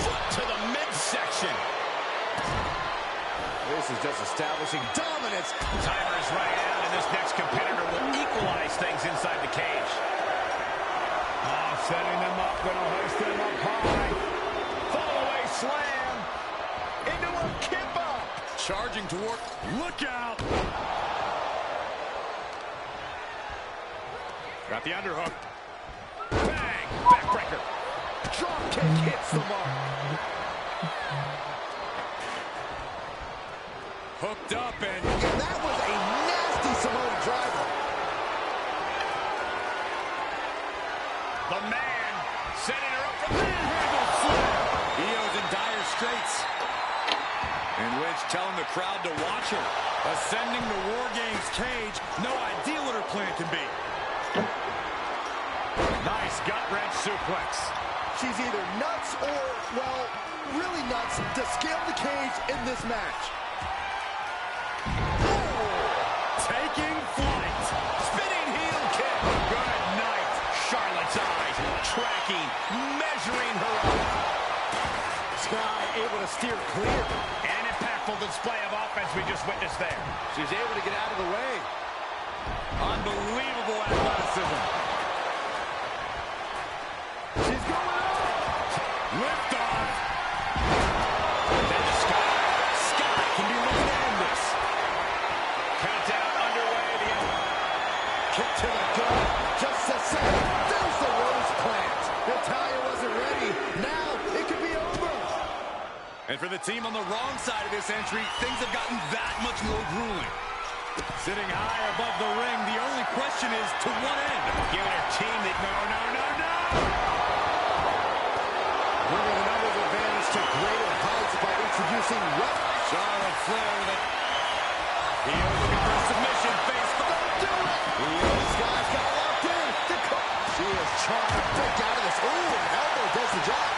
Foot to the midsection. This is just establishing dominance. Timer is running out, and this next competitor will equalize things inside the cage. Setting them up, going to hoist them up high. Fall-away slam. Into a kip-up. Charging toward. Look out. Got the underhook. Bang! Backbreaker. Drop kick hits the mark. Hooked up and that was a nasty Samoan driver. The man setting her up for the manhandle slam. Io's in dire straits. And Wedge telling the crowd to watch her. Ascending the War Games cage. No idea what her plan can be. Nice gut-wrench suplex. She's either nuts or, well, really nuts to scale the cage in this match. Taking flight. Spinning heel kick. Good night. Charlotte's eyes tracking, measuring her up. Sky able to steer clear. An impactful display of offense we just witnessed there. She's able to get out of the way. Unbelievable athleticism. She's going up. Lift off. Then to Sky. Sky can be looking to end this. Countdown underway. The kick to the gut. Just a second. There's the rose plant. Natalya wasn't ready. Now it could be over. And for the team on the wrong side of this entry, things have gotten that much more grueling. Sitting high above the ring, the only question is to what end? Giving her team the no. Bringing the numbers advantage to greater heights by introducing Charlotte Flair with it. Io looking for a submission. Face first. Do it. Sky's got locked in. She is trying to break out of this. Ooh, an elbow does the job.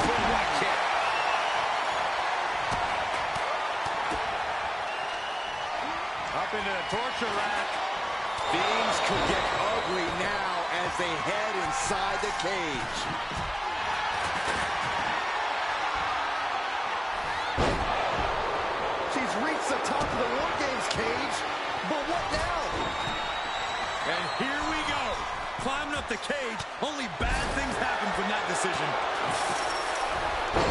Full right kick. Up into the torture rack. Things could get ugly now as they head inside the cage. She's reached the top of the War Games cage, but what now? And here we go. Climbing up the cage, only bad things happen from that decision.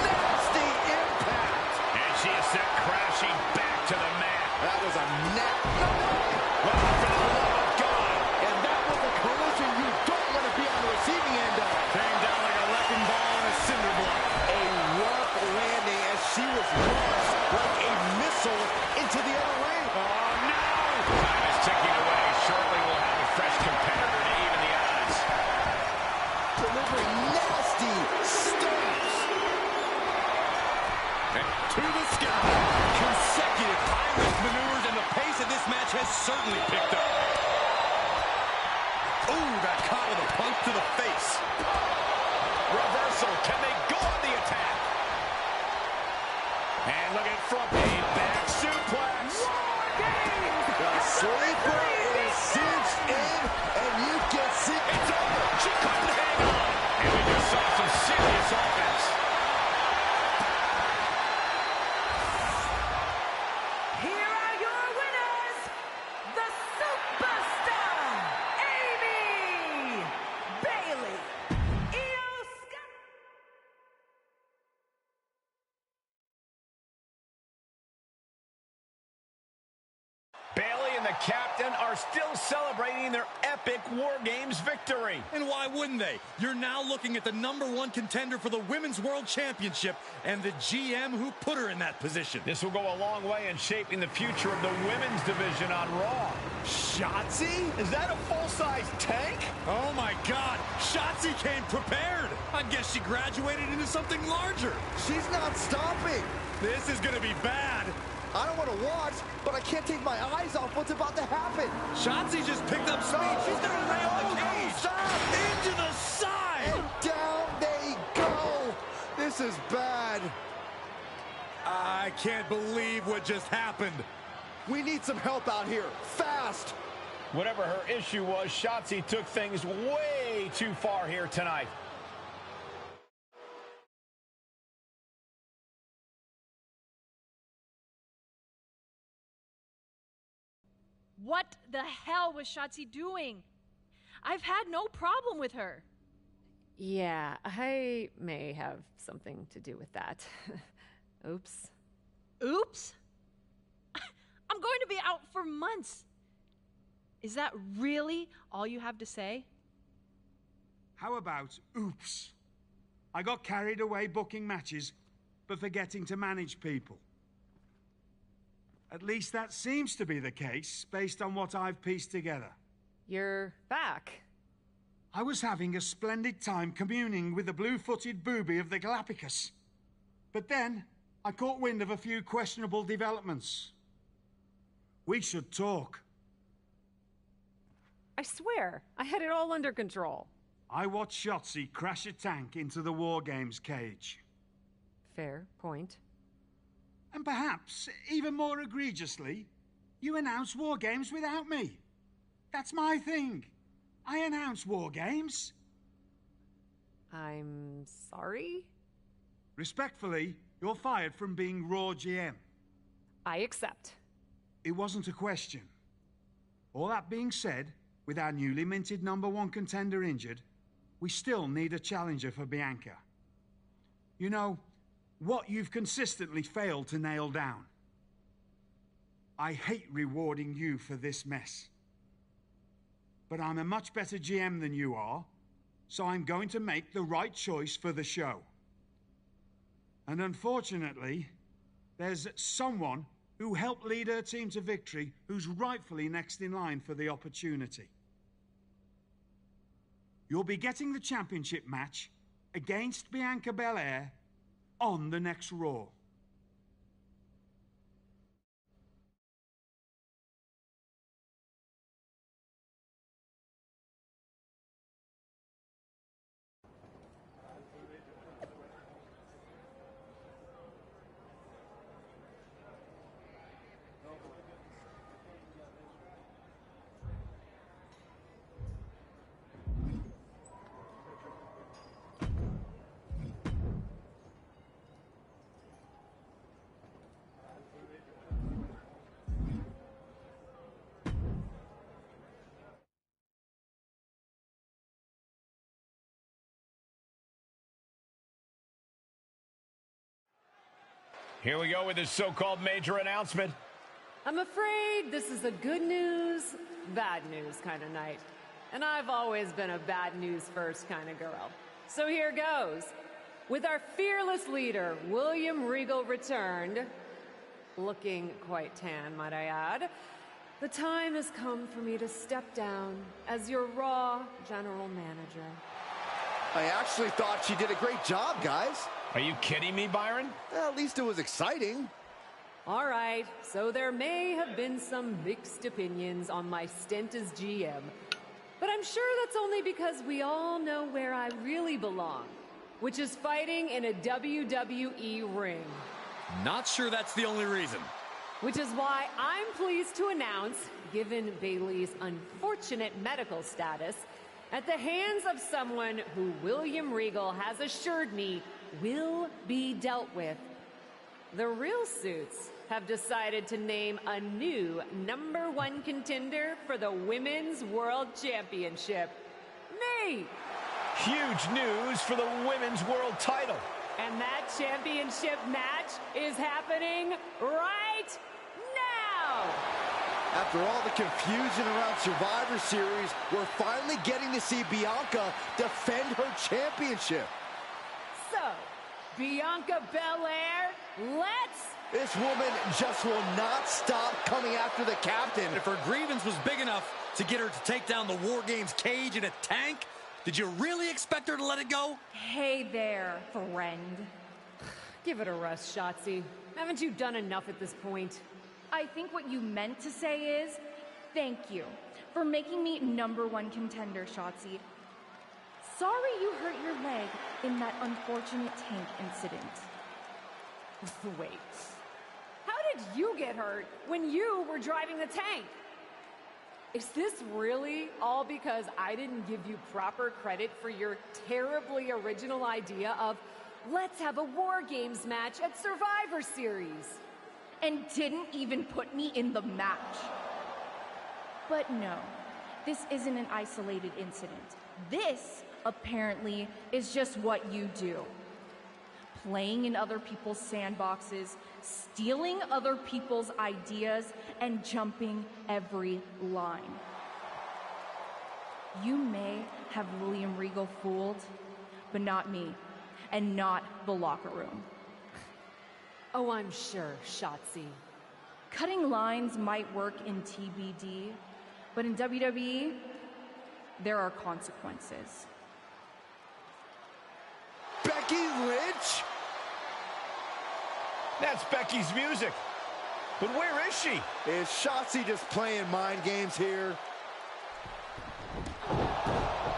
Nasty impact. And she is sent crashing back to the mat. That was a net. No way. Well, for the love of God. And that was a collision you don't want to be on the receiving end of. Came down like a wrecking ball in a cinder block. A rough landing as she was launched like a missile into the other ring. Oh, no. Time is ticking away. Shortly we'll have a fresh competitor to even the odds. Delivering nasty stomps. And to the sky. Consecutive high-risk maneuvers, and the pace of this match has certainly picked up. Ooh, that caught with a punch to the face. Reversal. Can they go on the attack? And look at front. A back suplex. The sleeper is cinched in, and you can see it's over. She couldn't hang on. And we just saw some serious offense. Here are your winners, the Superstar, Amy Bailey, Io Sky. Bailey and the captain are still celebrating their epic War Games victory. And why wouldn't they? You're now looking at the #1 contender for the Women's World Championship and the GM who put her in that position. This will go a long way in shaping the future of the women's division on Raw. Shotzi? Is that a full-size tank? Oh my God, Shotzi came prepared. I guess she graduated into something larger. she's not stopping. This is gonna be bad. I don't want to watch, but I can't take my eyes off what's about to happen. Shotzi just picked up speed. She's gonna rail the cage. Into the side. And down they go. This is bad. I can't believe what just happened. We need some help out here. Fast. Whatever her issue was, Shotzi took things way too far here tonight. What the hell was Shotzi doing? I've had no problem with her. Yeah, I may have something to do with that. Oops. Oops? I'm going to be out for months. Is that really all you have to say? How about oops? I got carried away booking matches, but forgetting to manage people. At least that seems to be the case, based on what I've pieced together. You're back. I was having a splendid time communing with the blue-footed booby of the Galapagos. But then, I caught wind of a few questionable developments. We should talk. I swear, I had it all under control. I watched Shotzi crash a tank into the War Games cage. Fair point. And perhaps, even more egregiously, you announce War Games without me. That's my thing. I announce War Games. I'm sorry? Respectfully, you're fired from being Raw GM. I accept. It wasn't a question. All that being said, with our newly minted #1 contender injured, we still need a challenger for Bianca. You know, what you've consistently failed to nail down. I hate rewarding you for this mess. But I'm a much better GM than you are, so I'm going to make the right choice for the show. And unfortunately, there's someone who helped lead her team to victory who's rightfully next in line for the opportunity. You'll be getting the championship match against Bianca Belair on the next Raw. Here we go with this so-called major announcement. I'm afraid this is a good news, bad news kind of night. And I've always been a bad news first kind of girl. So here goes. With our fearless leader, William Regal, returned, looking quite tan, might I add, the time has come for me to step down as your Raw General Manager. I actually thought she did a great job, guys. Are you kidding me, Byron? Well, at least it was exciting. All right, so there may have been some mixed opinions on my stint as GM, but I'm sure that's only because we all know where I really belong, which is fighting in a WWE ring. Not sure that's the only reason. Which is why I'm pleased to announce, given Bayley's unfortunate medical status, at the hands of someone who William Regal has assured me will be dealt with, the Real Suits have decided to name a new #1 contender for the Women's World Championship. Me! Huge news for the Women's World title. And that championship match is happening right now! After all the confusion around Survivor Series, we're finally getting to see Bianca defend her championship. So, Bianca Belair, let's... This woman just will not stop coming after the captain. If her grievance was big enough to get her to take down the War Games cage in a tank, did you really expect her to let it go? Hey there, friend. Give it a rest, Shotzi. Haven't you done enough at this point? I think what you meant to say is, thank you for making me #1 contender, Shotzi. Sorry you hurt your leg in that unfortunate tank incident. Wait. How did you get hurt when you were driving the tank? Is this really all because I didn't give you proper credit for your terribly original idea of let's have a War Games match at Survivor Series? And didn't even put me in the match. But no, this isn't an isolated incident. This, apparently, is just what you do. Playing in other people's sandboxes, stealing other people's ideas, and jumping every line. You may have William Regal fooled, but not me, and not the locker room. Oh, I'm sure, Shotzi. Cutting lines might work in TBD, but in WWE, there are consequences. Becky Lynch? That's Becky's music. But where is she? Is Shotzi just playing mind games here?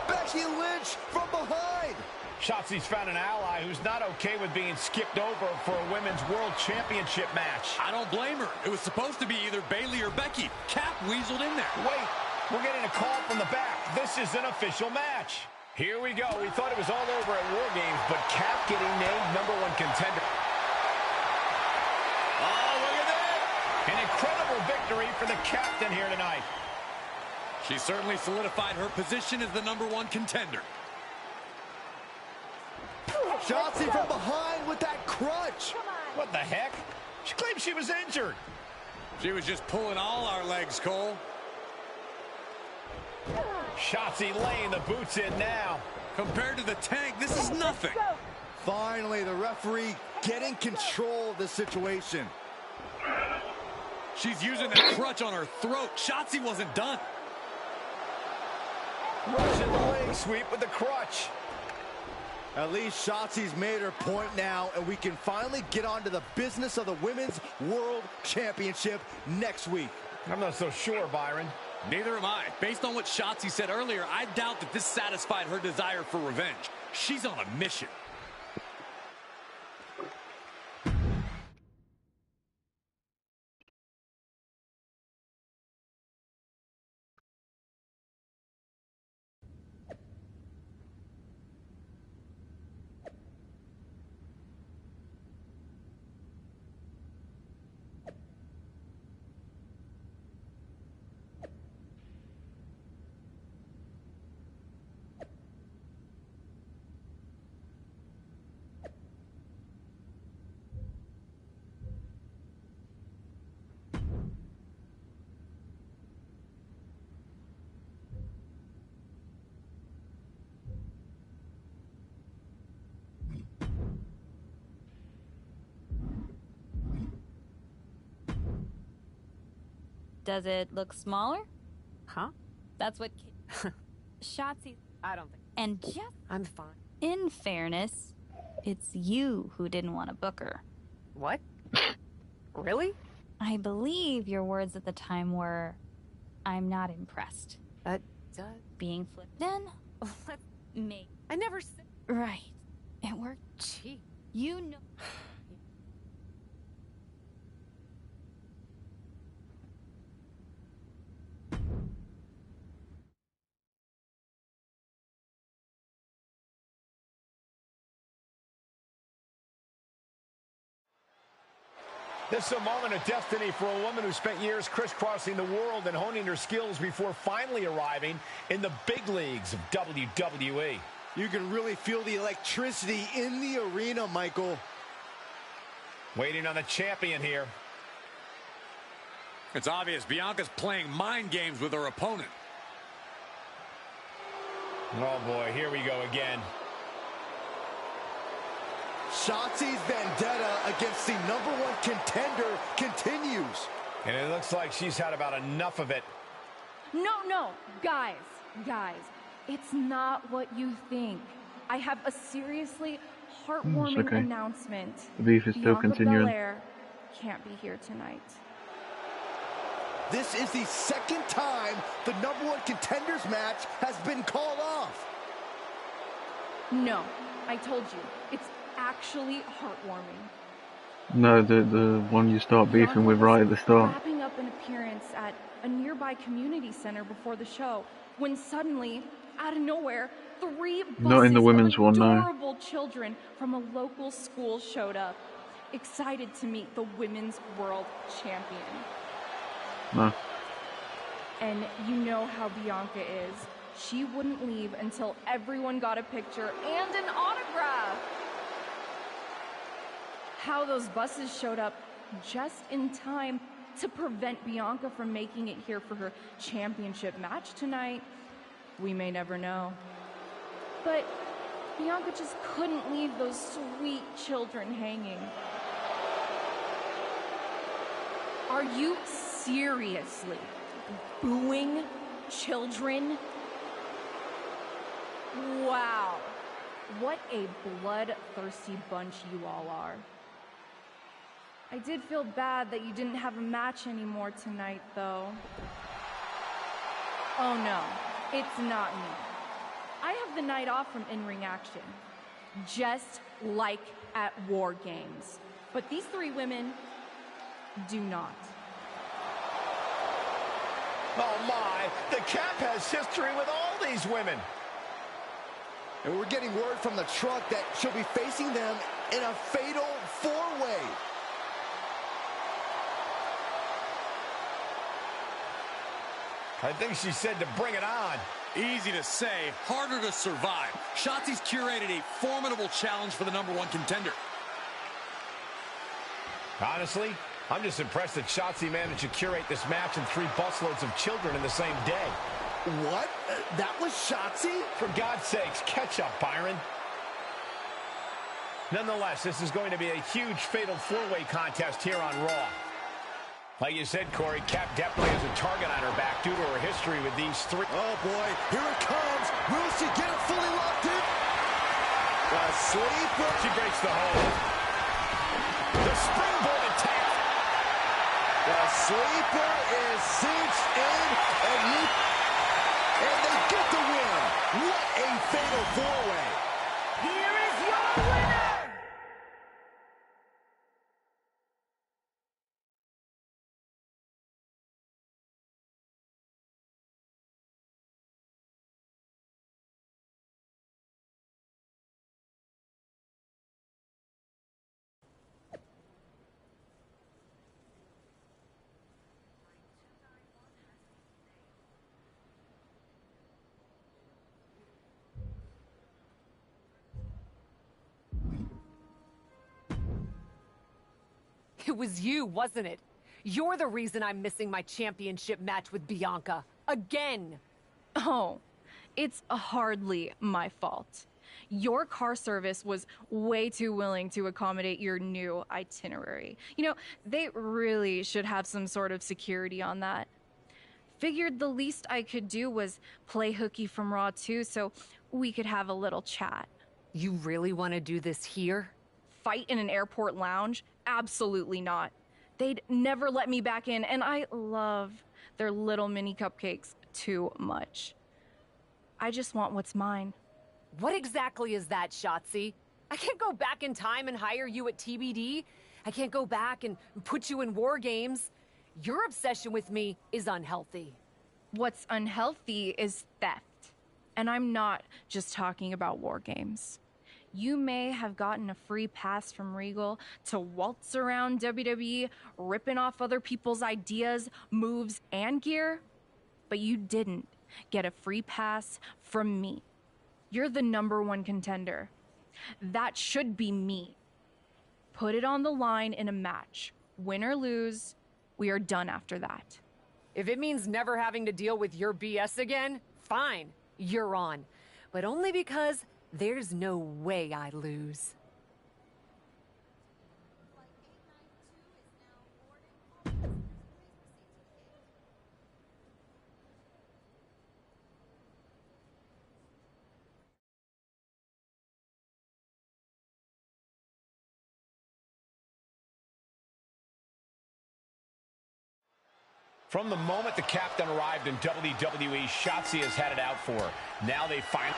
Becky Lynch from behind! Shotzi's found an ally who's not okay with being skipped over for a Women's World Championship match. I don't blame her. It was supposed to be either Bayley or Becky. Cap weaseled in there. Wait, we're getting a call from the back. This is an official match. Here we go. We thought it was all over at War Games, but Cap getting named #1 contender. Oh, look at that! An incredible victory for the captain here tonight. She certainly solidified her position as the #1 contender. Shotzi from behind with that crutch. What the heck? She claims she was injured. She was just pulling all our legs, Cole. Shotzi laying the boots in now. Compared to the Tank, this is nothing. Finally, the referee getting control of the situation. She's using the crutch on her throat. Shotzi wasn't done. Russian leg sweep with the crutch. At least Shotzi's made her point now, and we can finally get on to the business of the Women's World Championship next week. I'm not so sure, Byron. Neither am I. Based on what Shotzi said earlier, I doubt that this satisfied her desire for revenge. She's on a mission. Does it look smaller? Huh? That's what Shotzi. I don't think. And just I'm fine. in fairness, it's you who didn't want to book her. What? Really? I believe your words at the time were, "I'm not impressed." That being flipped in. Me. I never said. Right. It worked. Gee. You know. This is a moment of destiny for a woman who spent years crisscrossing the world and honing her skills before finally arriving in the big leagues of WWE. You can really feel the electricity in the arena, Michael. Waiting on the champion here. It's obvious Bianca's playing mind games with her opponent. Oh boy, here we go again. Shotzi's vendetta against the #1 contender continues. And it looks like she's had about enough of it. No, guys, it's not what you think. I have a seriously heartwarming okay. announcement. The beef is still Bianca continuing. Belair can't be here tonight. This is the second time the #1 contenders match has been called off. No, I told you, it's actually heartwarming. No, the one you start beefing with right at the start. Wrapping up an appearance at a nearby community center before the show, when suddenly, out of nowhere, 3 Not in the buses women's of one, no. adorable children from a local school showed up, excited to meet the Women's World Champion. No. And you know how Bianca is. She wouldn't leave until everyone got a picture and an autograph. How those buses showed up just in time to prevent Bianca from making it here for her championship match tonight, we may never know. But Bianca just couldn't leave those sweet children hanging. Are you seriously booing children? Wow. What a bloodthirsty bunch you all are. I did feel bad that you didn't have a match anymore tonight, though. Oh no, it's not me. I have the night off from in-ring action, just like at War Games. But these 3 women do not. Oh my, the Cap has history with all these women. And we're getting word from the truck that she'll be facing them in a fatal 4-way. I think she said to bring it on. Easy to say, harder to survive. Shotzi's curated a formidable challenge for the #1 contender. Honestly, I'm just impressed that Shotzi managed to curate this match and 3 busloads of children in the same day. What? That was Shotzi? For God's sakes, catch up, Byron. Nonetheless, this is going to be a huge fatal 4-way contest here on Raw. Like you said, Corey, Cap definitely has a target on her back due to her history with these 3. Oh boy, here it comes. Will she get it fully locked in? The sleeper. She breaks the hold. The springboard attack. The sleeper is cinched in, and they get the win. What a fatal 4-way. Here is your winner! It was you, wasn't it? You're the reason I'm missing my championship match with Bianca. Again! Oh, it's hardly my fault. Your car service was way too willing to accommodate your new itinerary. You know, they really should have some sort of security on that. Figured the least I could do was play hooky from Raw 2 so we could have a little chat. You really want to do this here? Fight in an airport lounge? Absolutely not. They'd never let me back in, and I love their little mini cupcakes too much. I just want what's mine. What exactly is that, Shotzi? I can't go back in time and hire you at TBD. I can't go back and put you in War Games. Your obsession with me is unhealthy. What's unhealthy is theft. And I'm not just talking about War Games. You may have gotten a free pass from Regal to waltz around WWE, ripping off other people's ideas, moves, and gear, but you didn't get a free pass from me. You're the #1 contender. That should be me. Put it on the line in a match. Win or lose, we are done after that. If it means never having to deal with your BS again, fine, you're on. But only because there's no way I lose. From the moment the captain arrived in WWE, Shotzi has had it out for her. Now they finally...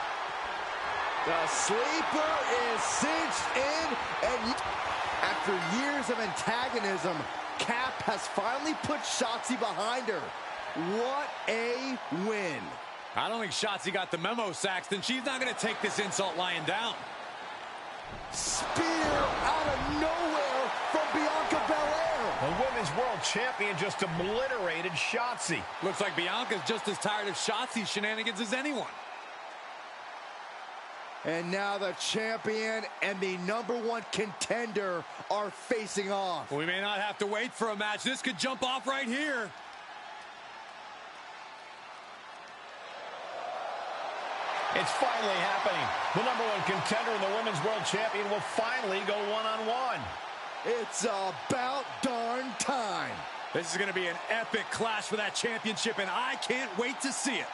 The sleeper is cinched in, and after years of antagonism, Cap has finally put Shotzi behind her. What a win. I don't think Shotzi got the memo, Saxton. She's not going to take this insult lying down. Spear out of nowhere from Bianca Belair. The Women's World Champion just obliterated Shotzi. Looks like Bianca's just as tired of Shotzi's shenanigans as anyone. And now the champion and the #1 contender are facing off. We may not have to wait for a match. This could jump off right here. It's finally happening. The #1 contender and the Women's World Champion will finally go one-on-one. It's about darn time. This is going to be an epic clash for that championship, and I can't wait to see it.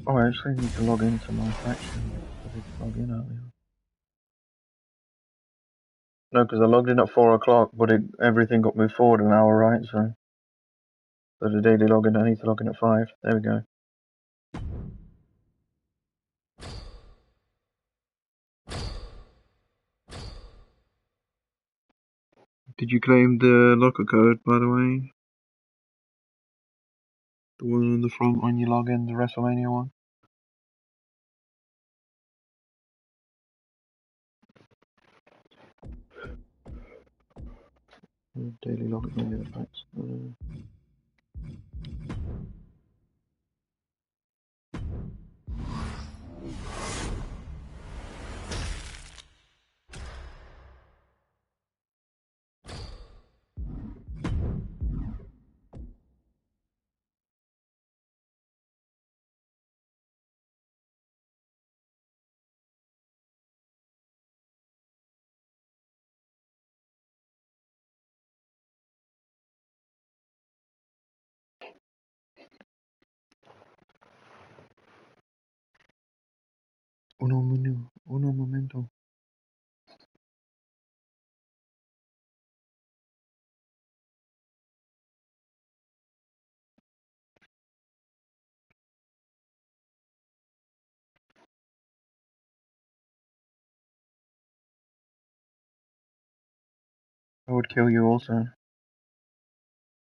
Oh, I actually need to log into my faction. I did log in earlier. No, because I logged in at 4 o'clock, but everything got moved forward an hour, right? So the daily login, I need to log in at 5. There we go. Did you claim the locker code, by the way? The one on the front when you log in, the WrestleMania one? Daily login, maybe the facts. Uno momento. I would kill you also.